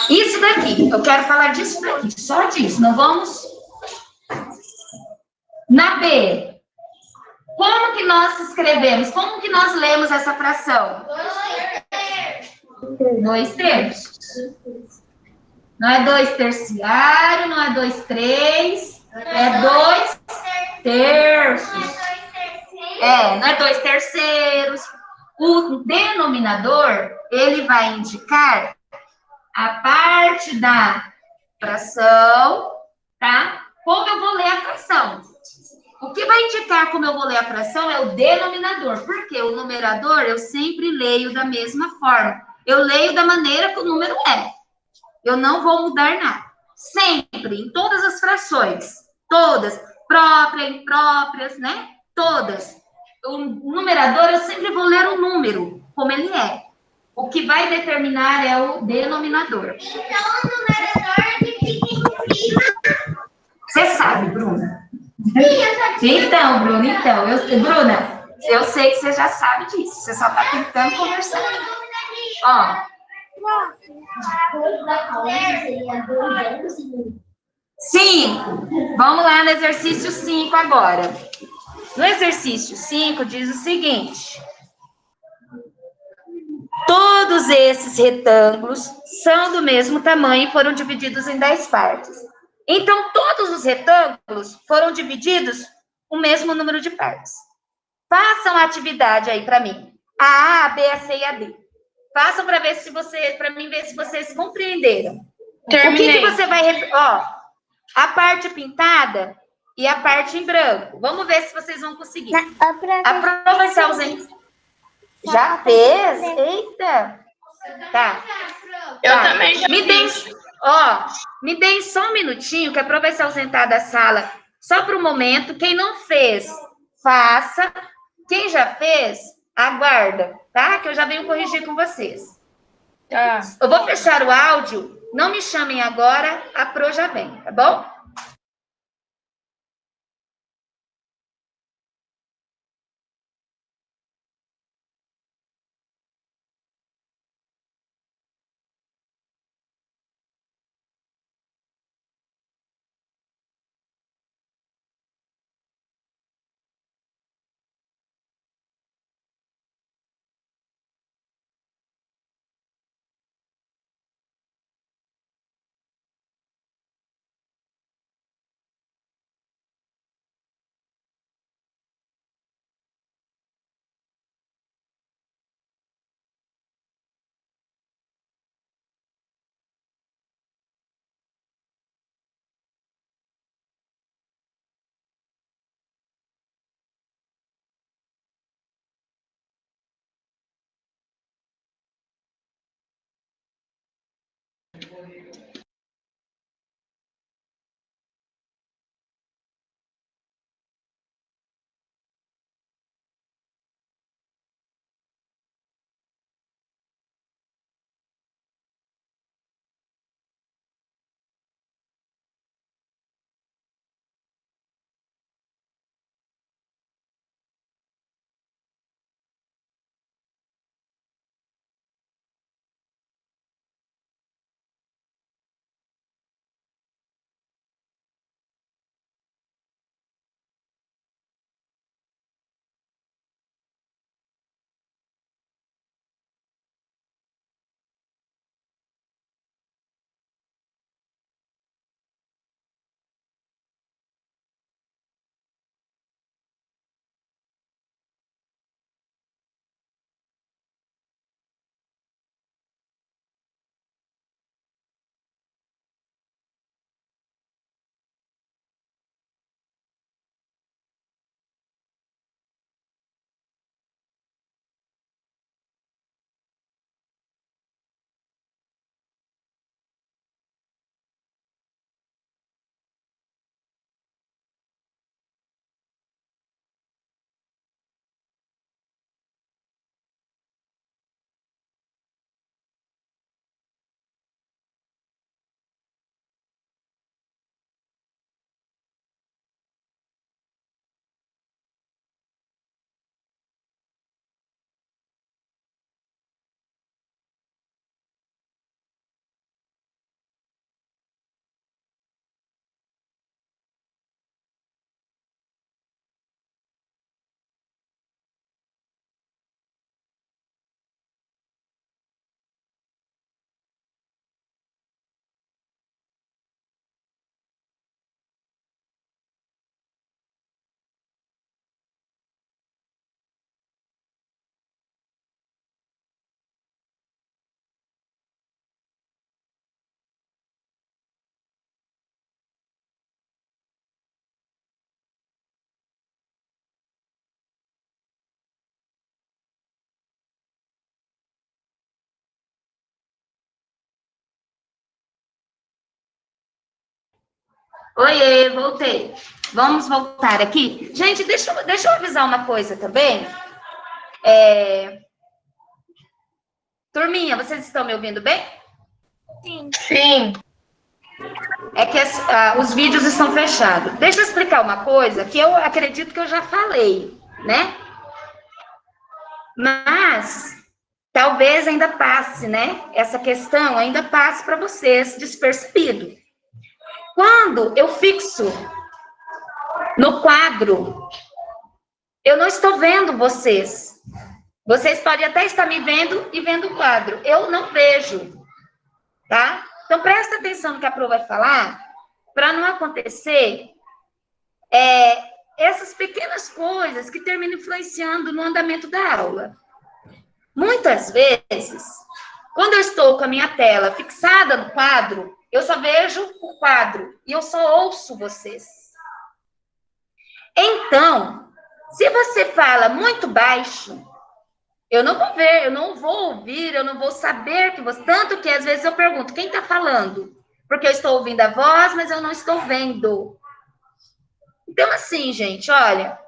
Isso daqui, eu quero falar disso daqui, só disso. Não vamos. Na B, como que nós escrevemos? Como que nós lemos essa fração? 2/3. Não é 2/3, não é 2/3, é 2/3. Não é 2/3. O denominador, ele vai indicar a parte da fração, tá? Como eu vou ler a fração. O que vai indicar como eu vou ler a fração é o denominador, porque o numerador eu sempre leio da mesma forma. Eu leio da maneira que o número é. Eu não vou mudar nada. Sempre, em todas as frações. Todas. Próprias, impróprias, né? Todas. O numerador, eu sempre vou ler o número, como ele é. O que vai determinar é o denominador. Então, o numerador que fica em cima. Você sabe, Bruna? Sim, eu já tinha. Então, Bruna, eu sei que você já sabe disso. Você só está tentando conversar. Ó. 5. Vamos lá no exercício 5 agora. No exercício 5 diz o seguinte: todos esses retângulos são do mesmo tamanho e foram divididos em 10 partes. Então, todos os retângulos foram divididos o mesmo número de partes. Façam a atividade aí para mim. A, B, a, C e a D. Façam para ver se mim ver se vocês compreenderam. Terminei. O que você vai... Ó, a parte pintada e a parte em branco. Vamos ver se vocês vão conseguir. A prova vai ser ausente. Já fez? Eita! Tá. Eu também já fiz. Me deem só um minutinho, que a prova vai se ausentar da sala só para o momento. Quem não fez, faça. Quem já fez, aguarda, tá? Que eu já venho corrigir com vocês. Tá. Eu vou fechar o áudio. Não me chamem agora, a Pro já vem, tá bom? Oiê, voltei. Vamos voltar aqui. Gente, deixa eu avisar uma coisa também. Turminha, vocês estão me ouvindo bem? Sim. É que os vídeos estão fechados. Deixa eu explicar uma coisa que eu acredito que eu já falei, né? Mas talvez ainda passe, né? Essa questão ainda passe para vocês despercebido. Quando eu fixo no quadro, eu não estou vendo vocês. Vocês podem até estar me vendo e vendo o quadro. Eu não vejo, tá? Então, presta atenção no que a Pro vai falar, para não acontecer essas pequenas coisas que terminam influenciando no andamento da aula. Muitas vezes, quando eu estou com a minha tela fixada no quadro, eu só vejo o quadro e eu só ouço vocês. Então, se você fala muito baixo, eu não vou ver, eu não vou ouvir, eu não vou saber que você... Tanto que, às vezes, eu pergunto, quem está falando? Porque eu estou ouvindo a voz, mas eu não estou vendo. Então, assim, gente, olha,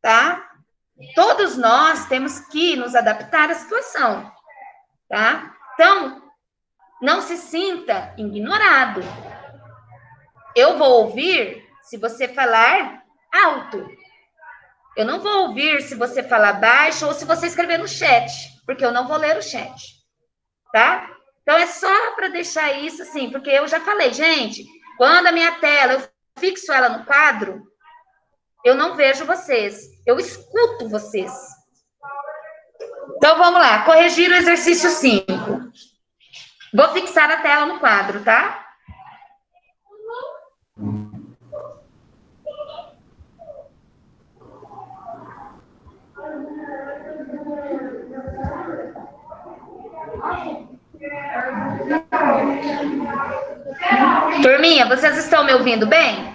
tá? Todos nós temos que nos adaptar à situação, tá? Então, não se sinta ignorado. Eu vou ouvir se você falar alto. Eu não vou ouvir se você falar baixo ou se você escrever no chat, porque eu não vou ler o chat, tá? Então, é só para deixar isso assim, porque eu já falei, gente, quando a minha tela, eu fixo ela no quadro, eu não vejo vocês, eu escuto vocês. Então, vamos lá, corrigir o exercício 5. Vou fixar a tela no quadro, tá? Turminha, vocês estão me ouvindo bem?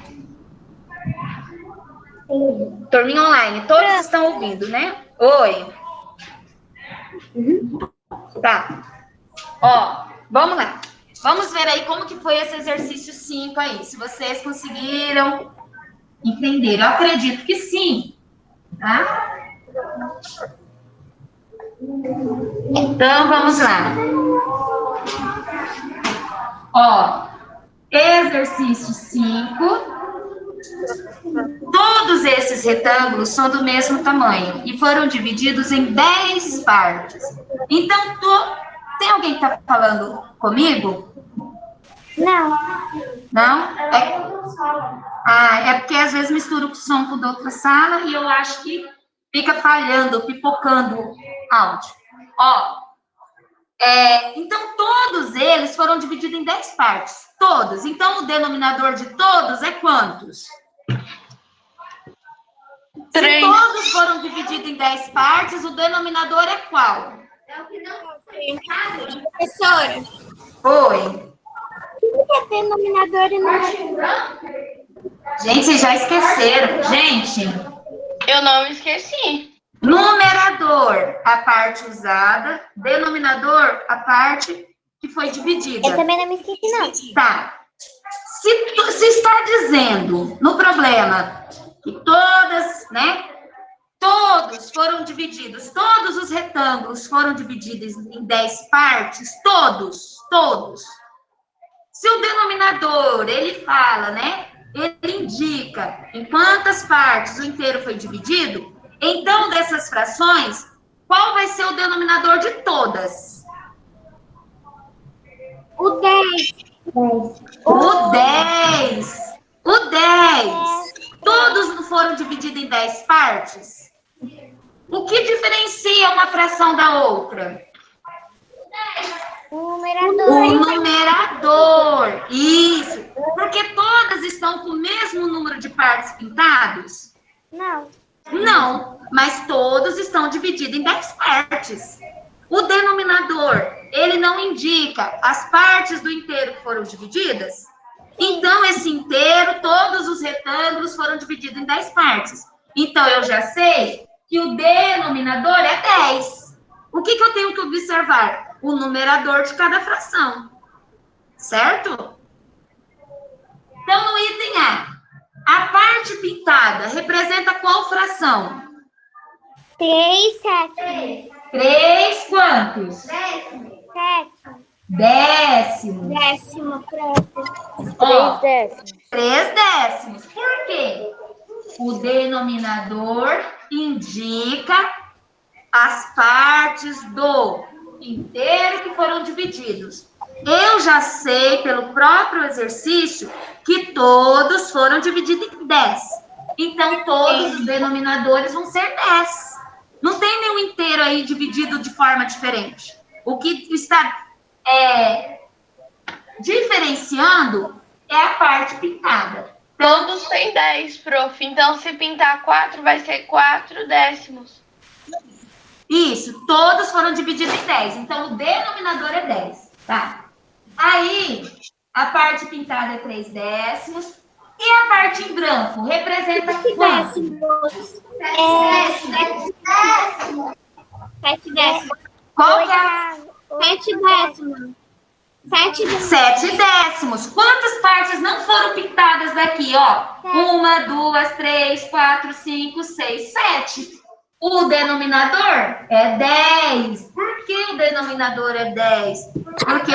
Sim. Turminha online, todos estão ouvindo, né? Oi. Tá. Ó, vamos lá. Vamos ver aí como que foi esse exercício 5 aí, se vocês conseguiram entender. Eu acredito que sim, tá? Então, vamos lá. Ó, exercício 5. Todos esses retângulos são do mesmo tamanho e foram divididos em 10 partes. Então, tem alguém que está falando comigo? Não. Não? É porque às vezes misturo o som com da outra sala e eu acho que fica falhando, pipocando áudio. Ó, então todos eles foram divididos em 10 partes. Todos. Então, o denominador de todos é quantos? 3. Se todos foram divididos em 10 partes, o denominador é qual? Professora, Oi. o que é denominador e número? Gente, vocês já esqueceram. Gente, Eu não me esqueci. numerador, a parte usada. Denominador, a parte que foi dividida. Eu também não me esqueci, não. Tá. Se está dizendo no problema que todas, né? Todos foram divididos, todos os retângulos foram divididos em 10 partes, todos. Se o denominador, ele fala, né? Ele indica em quantas partes o inteiro foi dividido, então, dessas frações, qual vai ser o denominador de todas? O 10. O 10. O 10. Todos não foram divididos em 10 partes? O que diferencia uma fração da outra? O numerador. O numerador. Isso. Porque todas estão com o mesmo número de partes pintados? Não. Não, mas todos estão divididos em 10 partes. O denominador, ele não indica as partes do inteiro que foram divididas? Então, esse inteiro, todos os retângulos foram divididos em 10 partes. Então, eu já sei que o denominador é 10. O que eu tenho que observar? O numerador de cada fração. Certo? Então, no item parte pintada representa qual fração? 3 sétimos. 3 quantos? 7. Décimos. Décimo, próximo. Ó, 3 décimos. 3 décimos. Por quê? O denominador indica as partes do inteiro que foram divididos. Eu já sei, pelo próprio exercício, que todos foram divididos em 10. Então, todos os denominadores vão ser 10. Não tem nenhum inteiro aí dividido de forma diferente. O que está diferenciando é a parte pintada. Todos têm 10, prof. Então, se pintar 4, vai ser 4 décimos. Isso, todos foram divididos em 10. Então, o denominador é 10, tá? Aí, a parte pintada é 3 décimos. E a parte em branco representa quanto? 7 décimos. Qual que é a... 7 décimos. 7 décimos. Quantas partes não foram pintadas daqui, ó? 1, 2, 3, 4, 5, 6, 7. O denominador é 10. Por que o denominador é 10? Porque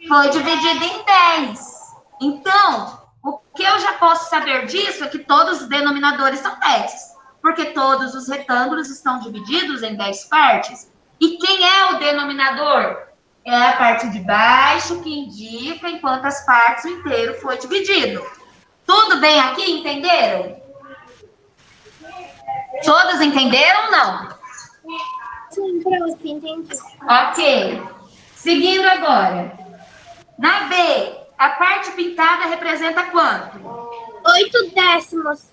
foi dividido em 10. Então, o que eu já posso saber disso é que todos os denominadores são 10. Porque todos os retângulos estão divididos em 10 partes. E quem é o denominador? É a parte de baixo que indica em quantas partes o inteiro foi dividido. Tudo bem aqui? Entenderam? Todos entenderam ou não? Sim, prof, entendi. Ok. Seguindo agora. Na B, a parte pintada representa quanto? 8 décimos.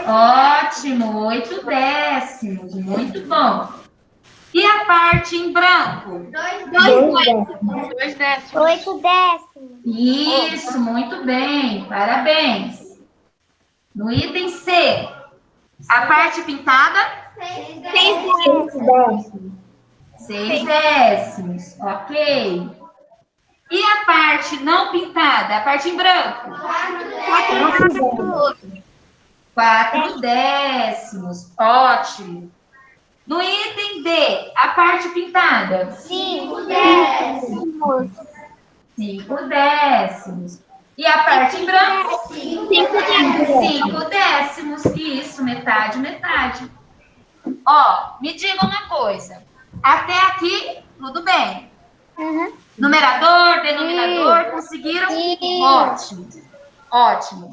Ótimo, 8 décimos. Muito bom. E a parte em branco? 2 décimos. 8 décimos. Isso, muito bem. Parabéns. No item C, a parte pintada? 6 décimos. 6 décimos. Ok. E a parte não pintada, a parte em branco? 4 décimos. Ótimo. No item D, a parte pintada? 5 décimos. 5 décimos. E a parte em branco? 5 décimos. 5 décimos. Isso, metade, metade. Ó, me diga uma coisa. Até aqui, tudo bem. Numerador, denominador, conseguiram? Sim. Ótimo. Ótimo.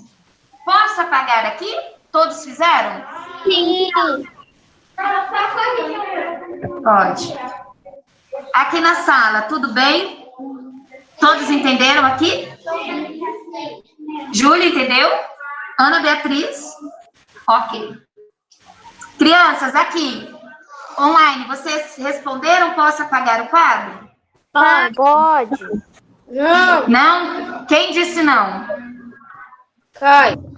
Posso apagar aqui? Todos fizeram? Sim. Pode. Aqui na sala, tudo bem? Todos entenderam aqui? Júlia, entendeu? Ana Beatriz? Ok. Crianças, aqui, online, vocês responderam? Posso apagar o quadro? Pode. Não? Quem disse não? Caio,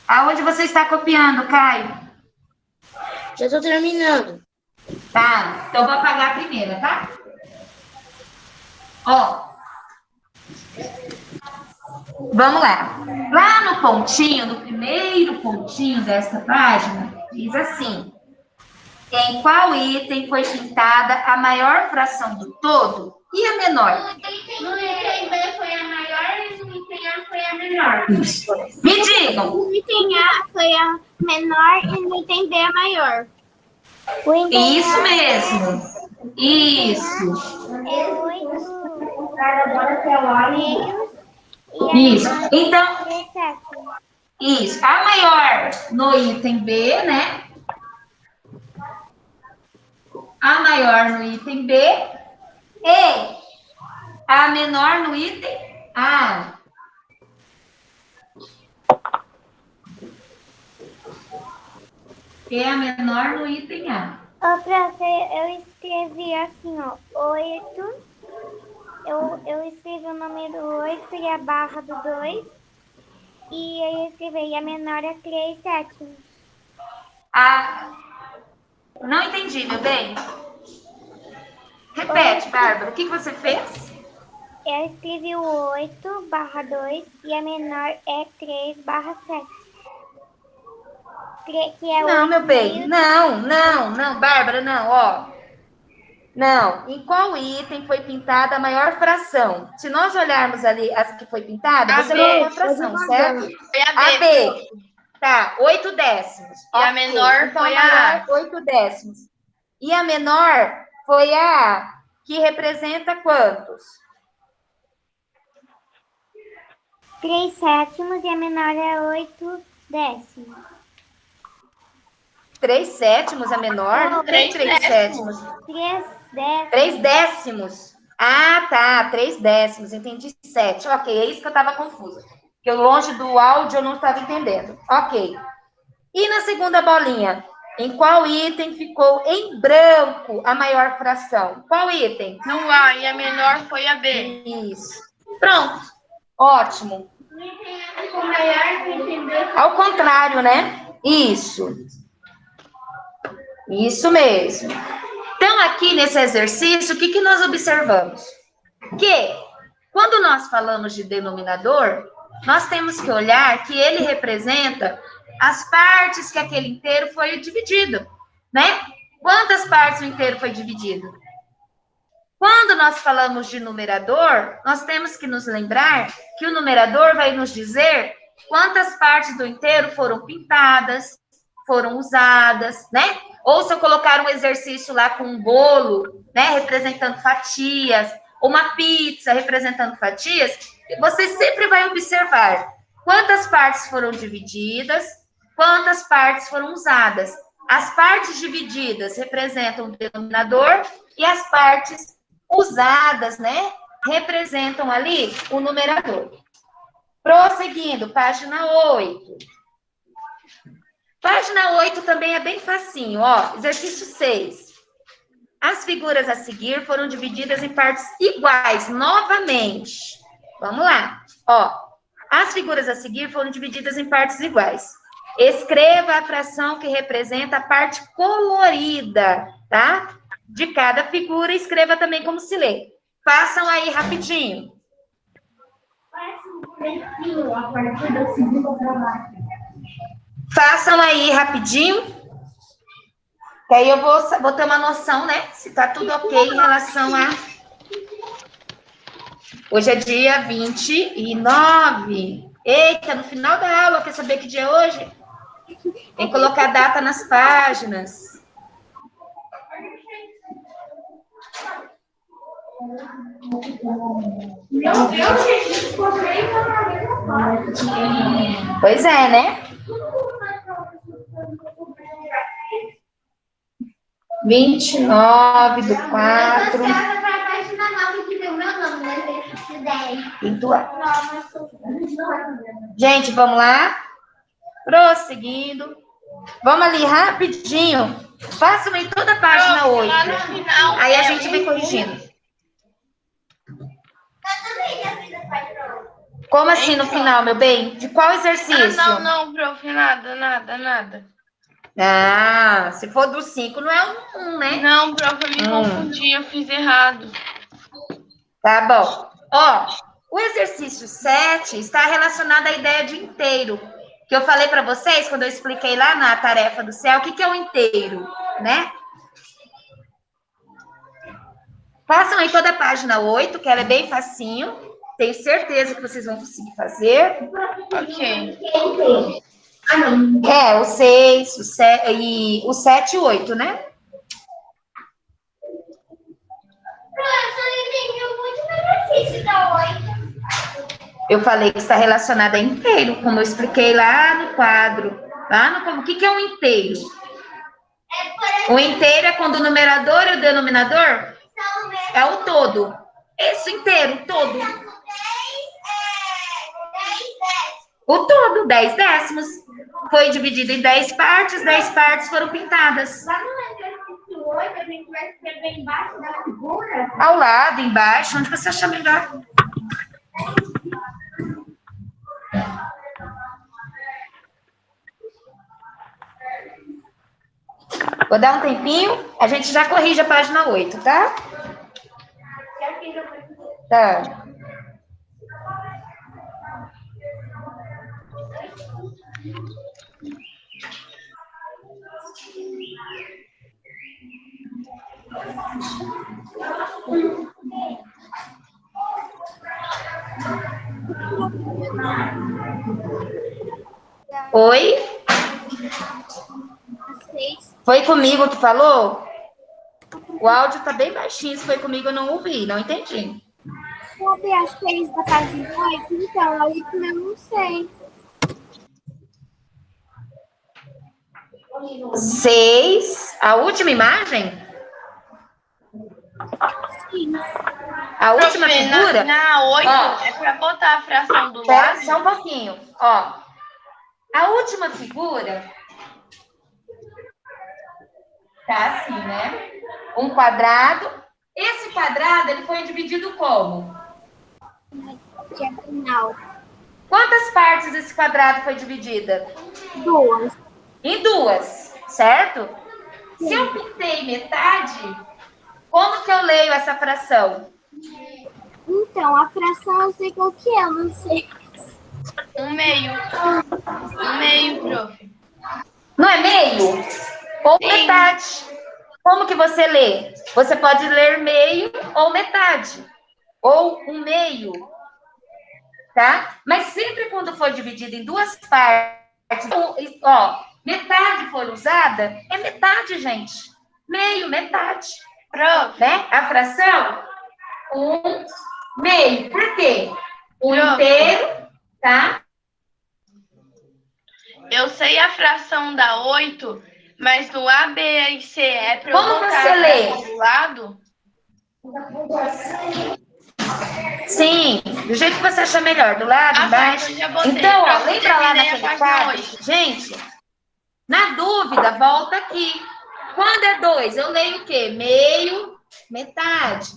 Aonde você está copiando, Caio? já tô terminando. Tá, então vou apagar a primeira, tá? Ó. Vamos lá. Lá no pontinho, no primeiro pontinho desta página, diz assim: em qual item foi pintada a maior fração do todo e a menor? No item B foi a maior e no item A foi a menor. Isso. Me digam. No item A foi a menor e no item B a maior. Isso mesmo. Isso. É 8 Isso. Então, 17. isso. A maior no item B, né? A maior no item B e a menor no item A. E a menor no item A. Ô, prof, eu escrevi assim, ó, 8. Eu escrevi o número 8 e a barra do 2. E aí eu escrevi, e a menor é 3 sétimos. Não entendi, meu bem. Repete, Bárbara. O que você fez? eu escrevi o 8/2 e a menor é 3/7. Que é Não, meu bem. 8,5. Não, Bárbara, não, ó. Não. Em qual item foi pintada a maior fração? Se nós olharmos ali as que foi pintada, A você B. colocou a fração, certo? Foi a B. A B. Tá, 8 décimos. E a Ok. menor Então, foi a maior, a 8 décimos. E a menor foi a A, que representa quantos? 3/7 e a menor é 8/10. 3/7 a menor? Não tem 3/7. 3/10. 3/10. Ah, tá. 3/10. Entendi 7. Ok, é isso que eu estava confusa. Porque longe do áudio eu não estava entendendo. Ok. E na segunda bolinha? Em qual item ficou em branco a maior fração? Qual item? no A e a menor foi a B. Isso. Pronto. Ótimo. Ficou maior, não entendeu? Ao contrário, né? Isso. Isso mesmo. Então, aqui nesse exercício, o que nós observamos? Que, quando nós falamos de denominador, nós temos que olhar que ele representa as partes que aquele inteiro foi dividido, né? Quantas partes o inteiro foi dividido? Quando nós falamos de numerador, nós temos que nos lembrar que o numerador vai nos dizer quantas partes do inteiro foram pintadas, foram usadas, né? Ou se eu colocar um exercício lá com um bolo, né, representando fatias, ou uma pizza representando fatias, você sempre vai observar quantas partes foram divididas, quantas partes foram usadas. As partes divididas representam o denominador e as partes usadas, né, representam ali o numerador. Prosseguindo, página 8. Página 8 também é bem facinho, ó. Exercício 6. As figuras a seguir foram divididas em partes iguais, novamente. Vamos lá. Ó, as figuras a seguir foram divididas em partes iguais. Escreva a fração que representa a parte colorida, tá? De cada figura, escreva também como se lê. Façam aí rapidinho. Façam aí rapidinho, que aí eu vou ter uma noção, né? Se tá tudo ok em relação a... Hoje é dia 29. Eita, no final da aula, quer saber que dia é hoje? Tem que colocar a data nas páginas. Meu Deus, gente, ficou bem na mesma parte. Pois é, né? 29/4. Essa foi a página 9 que deu meu nome, né? Exercício 10. Gente, vamos lá. Prosseguindo. Vamos ali rapidinho. Façam em toda a página 8. Lá no final. Aí a gente vem corrigindo. Como assim no final, meu bem? De qual exercício? Ah, não, prof, nada. Ah, se for do 5, não é um, né? Não, prof, eu me confundi, eu fiz errado. Tá bom. Ó, o exercício 7 está relacionado à ideia de inteiro, que eu falei para vocês quando eu expliquei lá na tarefa do céu, o que é o inteiro, né? Façam aí toda a página 8, que ela é bem facinho. Tenho certeza que vocês vão conseguir fazer. Ok. É, o 6, o 7 e o 8, né? Professor, eu entendi o último exercício da 8. Eu falei que está relacionada a inteiro, como eu expliquei lá no quadro. O que é um inteiro? O inteiro é quando o numerador e o denominador é o todo. Isso inteiro, todo. O todo, 10 décimos. Foi dividido em 10 partes foram pintadas. Lá no exercício 8, a gente vai escrever embaixo da figura. Ao lado, embaixo, onde você achar melhor. Vou dar um tempinho, a gente já corrige a página 8, tá? Tá. Oi? A 6. Foi comigo que falou? O áudio tá bem baixinho. Se foi comigo, eu não ouvi, não entendi. Sabe a 6 da página 8? Então, a última eu não sei. 6. A última imagem? Sim. A última Prof, figura? na 8 Ó. é para botar a fração do Espera lado? só um pouquinho. Ó. A última figura tá assim, né? Um quadrado. Esse quadrado, ele foi dividido como? Diagonal. Quantas partes esse quadrado foi dividida? 2. Em 2, certo? Se eu pintei metade, como que eu leio essa fração? Então, a fração eu sei qual que é, eu não sei. 1/2. 1/2, prof. Não é meio? Ou Sim. metade? Como que você lê? Você pode ler meio ou metade. Ou 1/2. Tá? Mas sempre quando for dividido em 2 partes, ó, metade for usada, é metade, gente. Meio, metade. Prof, Né? A fração, 1/2. Por quê? O Prof. inteiro, tá? eu sei a fração da 8, mas do A, B e C é para eu Como botar você a lê? fração do lado? Sim, do jeito que você achar melhor, do lado, Ah, tá, embaixo. então já botei. Então, ó, Pronto, lembra lá terminei a naquele página quadro? 8. Gente, na dúvida, volta aqui. Quando é 2, eu leio o quê? Meio, metade.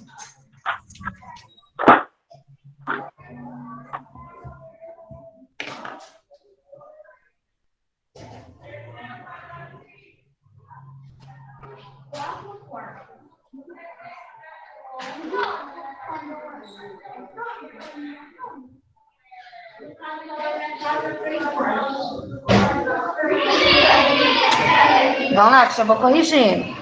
Vamos lá, que eu vou corrigir.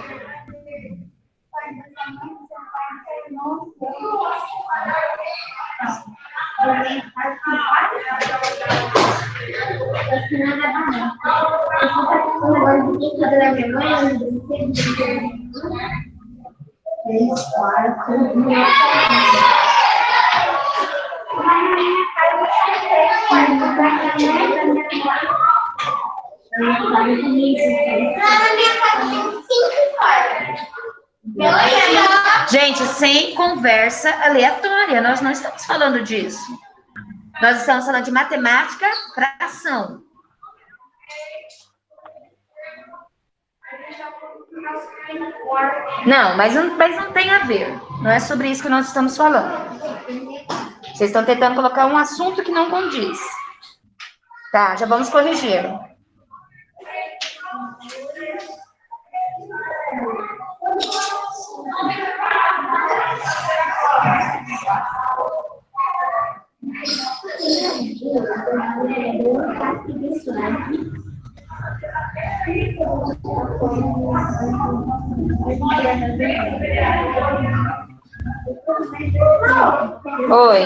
Gente, sem conversa aleatória, nós não estamos falando disso. Nós estamos falando de matemática, fração. Não, mas não tem a ver. Não é sobre isso que nós estamos falando. Vocês estão tentando colocar um assunto que não condiz. Tá, já vamos corrigir. Oi.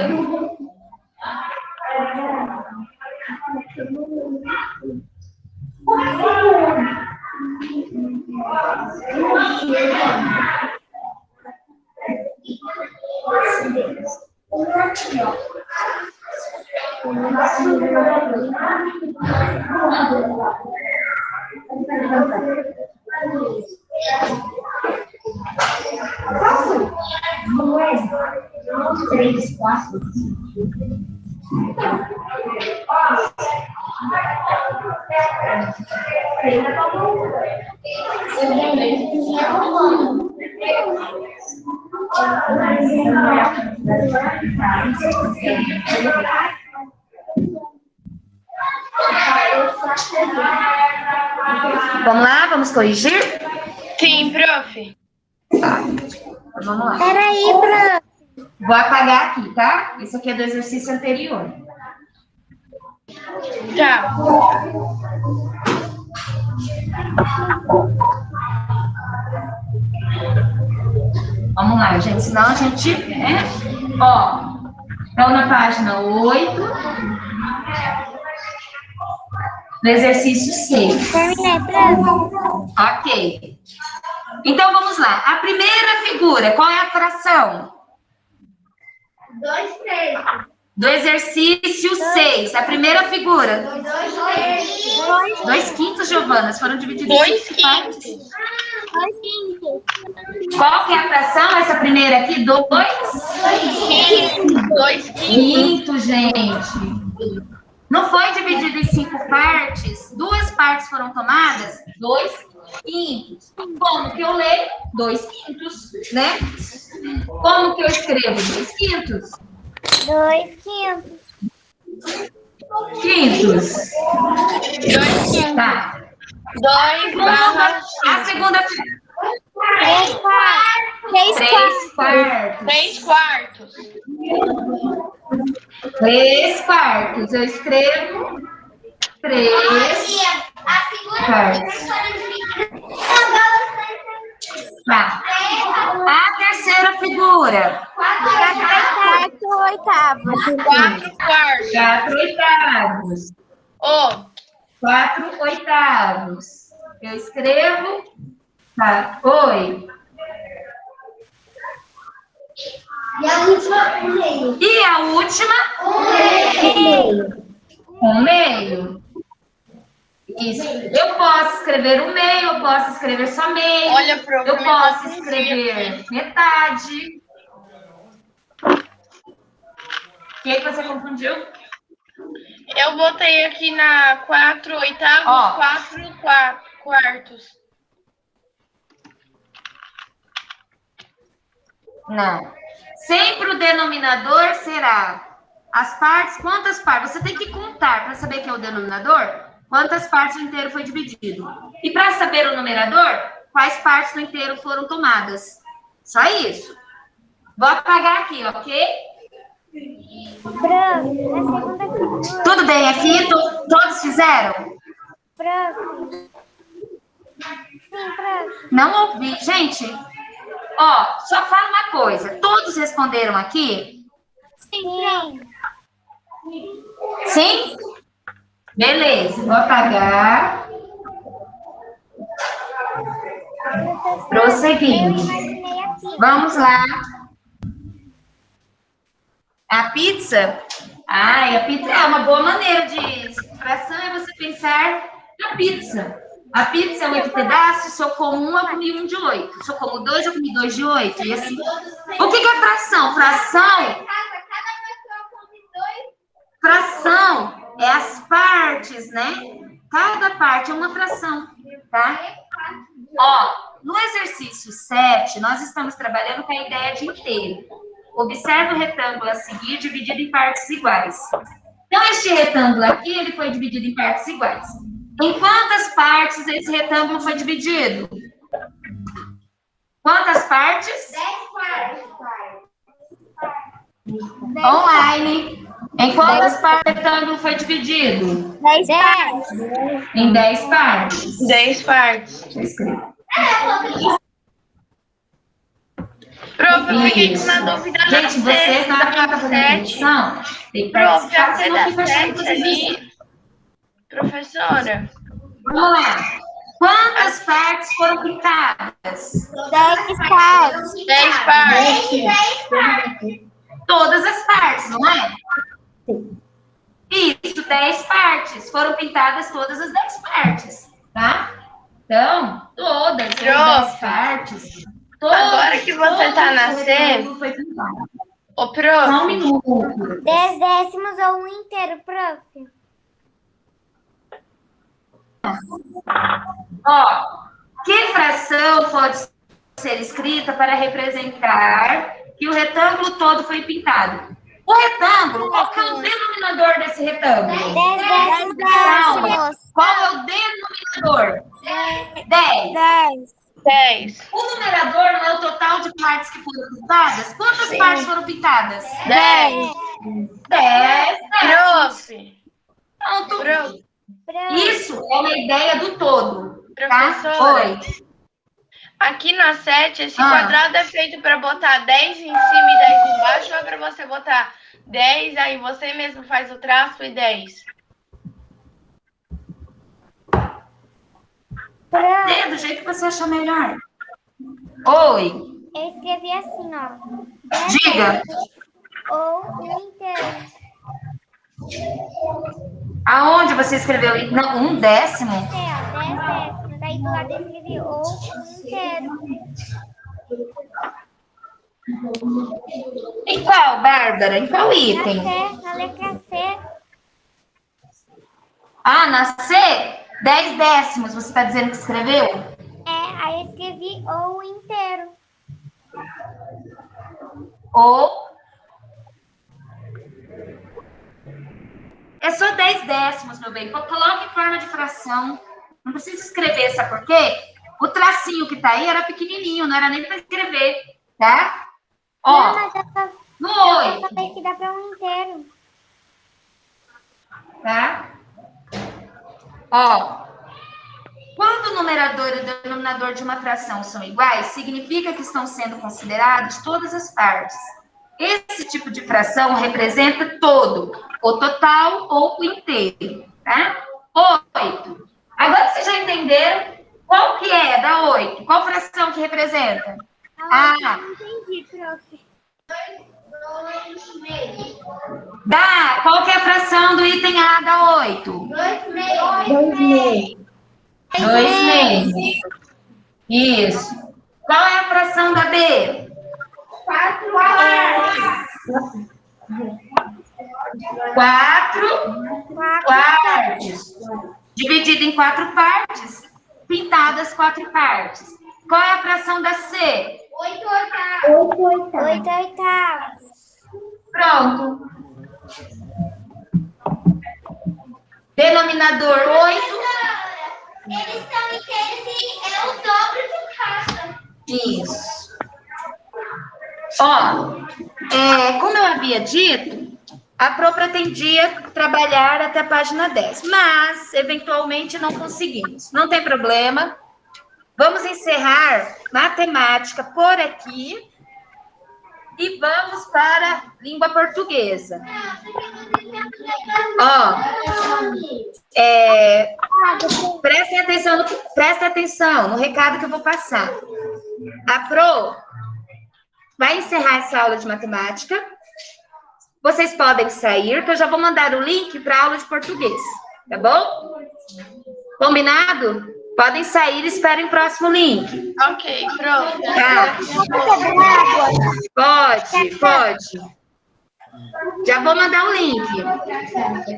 Vamos lá, vamos corrigir? Sim, prof. Vamos lá. Peraí, prof. Vou apagar aqui, tá? Isso aqui é do exercício anterior. Tá. Vamos lá, gente, senão a gente... Ó, então na página 8, no exercício 6. Terminei, prof. Ok. Então, vamos lá. A primeira figura, qual é a fração? 2 terços. Do exercício 6. A primeira figura. 2 2/5, Giovana. Foram divididos em 2 5 partes. quintos. Qual que é a fração? Essa primeira aqui? 2 2 quintos. quintos, gente. Não foi dividido em 5 partes. 2 partes foram tomadas. 2 quintos. Como que eu leio? 2 quintos, né? Como que eu escrevo? 2 quintos. 2 quintos. Quintos. 2 quintos. Tá. 2 barra A segunda. 3 quartos. 3 quartos. 3 quartos. 3 quartos. Eu escrevo 3 A figura quartos. Tá. A terceira figura. 4 oitavos. 4 quartos. 4 oitavos. Ó, 4 oitavos. Eu escrevo. Tá. Oi. E a última, 1 meio. E a última? 1 meio. Isso. Eu posso escrever 1 meio, eu posso escrever só meio. olha, prof, Eu me posso confundi escrever aqui. metade. O que você confundiu? Eu botei aqui na 4 oitavos, Ó. 4 quartos. Não. Sempre o denominador será as partes. Quantas partes? Você tem que contar para saber que é o denominador. Quantas partes do inteiro foi dividido. E para saber o numerador, quais partes do inteiro foram tomadas. Só isso. Vou apagar aqui, ok? Prof, a segunda figura. Tudo bem aqui? Todos fizeram? Prof. Sim, prof. Não ouvi. Gente, ó, só fala uma coisa. Todos responderam aqui? Sim. Sim? Beleza, vou apagar. Professor, Prosseguindo. eu imaginei a pizza. Vamos lá. A pizza? Ai, a pizza é uma boa maneira de fração é você pensar na pizza. A pizza é 8 pedaços, se eu como 1, eu comi 1 de 8. Se eu como 2, eu comi 2 de 8. E assim. O que é fração? Fração é as partes, né? Cada parte é uma fração, tá? Ó, no exercício 7, nós estamos trabalhando com a ideia de inteiro. Observe o retângulo a seguir, dividido em partes iguais. Então, este retângulo aqui, ele foi dividido em partes iguais. Em quantas partes esse retângulo foi dividido? Quantas partes? 10 quartos. Online. Em quantas partes o retângulo foi dividido? 10 partes. Em 10 partes. 10 partes. Deixa eu escrever. Prof, eu fiquei com Isso. uma dúvida na Gente, vocês na hora que tá fazendo a 7. produção, tem que Prof, participar, a senão da fica achando que 7 vocês não ali. Professora, Vamos lá. Quantas partes foram pintadas? 10 partes. 10 partes. Todas as partes, não é? Isso, 10 partes. Foram pintadas todas as 10 partes, tá? Então, todas as 10 partes. Agora que você tá na C, foi pintado. ô Só um prof, minuto. 10 décimos ou 1 inteiro, prof. Ó, que fração pode ser escrita para representar que o retângulo todo foi pintado? O retângulo, qual que é o denominador desse retângulo? 10 Calma. décimos. Qual é o denominador? 10. 10. 10. O numerador não é o total de partes que foram pintadas? Quantas partes foram pintadas? 10. 10. Prof, Pronto. Pronto. Isso é uma ideia do todo, tá? Professora, Oi. aqui na 7, esse Ah. quadrado é feito para botar 10 em cima e 10 embaixo, ou é para você botar 10, aí você mesmo faz o traço e 10? É, do jeito que você achar melhor. Oi. Eu escrevi assim, ó. Diga. Ou um inteiro. Aonde você escreveu? Não, 1/10? Ó, 10 décimos. Aí do lado eu escrevi ou um inteiro. Em qual, Bárbara? Em qual item? Na letra C. Ah, na C? 10/10, você está dizendo que escreveu? Aí eu escrevi ou inteiro. Ou. É só 10/10, meu bem. Coloque em forma de fração. Não precisa escrever, sabe por quê? O tracinho que tá aí era pequenininho, não era nem para escrever, tá? Ó, Não, mas no eu só 8, falei que dá para um inteiro. tá? Ó, quando o numerador e o denominador de uma fração são iguais, significa que estão sendo consideradas todas as partes. Esse tipo de fração representa todo, o total ou o inteiro, tá? 8. Agora vocês já entenderam qual que é da 8? Qual fração que representa? Não entendi, prof. Dá, qual que é a fração do item A da 8? 2/6. Isso. Qual é a fração da B? 4 quartos. Dividido em 4 partes, pintadas 4 partes. Qual é a fração da C? 8 oitavos. 8 oitavos. Pronto. Denominador 8. Eles estão inteiros e é o dobro de caixa. Isso. Ó, como eu havia dito, a Pro pretendia trabalhar até a página 10, mas eventualmente não conseguimos. Não tem problema. Vamos encerrar matemática por aqui e vamos para língua portuguesa. Ó, prestem atenção no recado que eu vou passar. A Pro vai encerrar essa aula de matemática. Vocês podem sair, que eu já vou mandar o link para a aula de português, tá bom? Combinado? Podem sair e esperem o próximo link. Ok, pronto. Tá. Pode. Já vou mandar o link.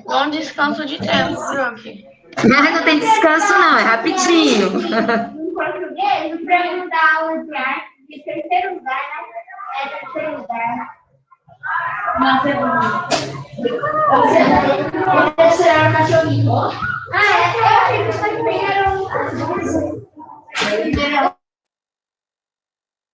Bom descanso de tempo, prof. Não tem descanso, não, é rapidinho. Em português, o prêmio da aula de arte de terceiro lugar, né? É terceiro lugar. Não, segundo. Esse era o cachorrinho. Eu achei que vocês ganharam.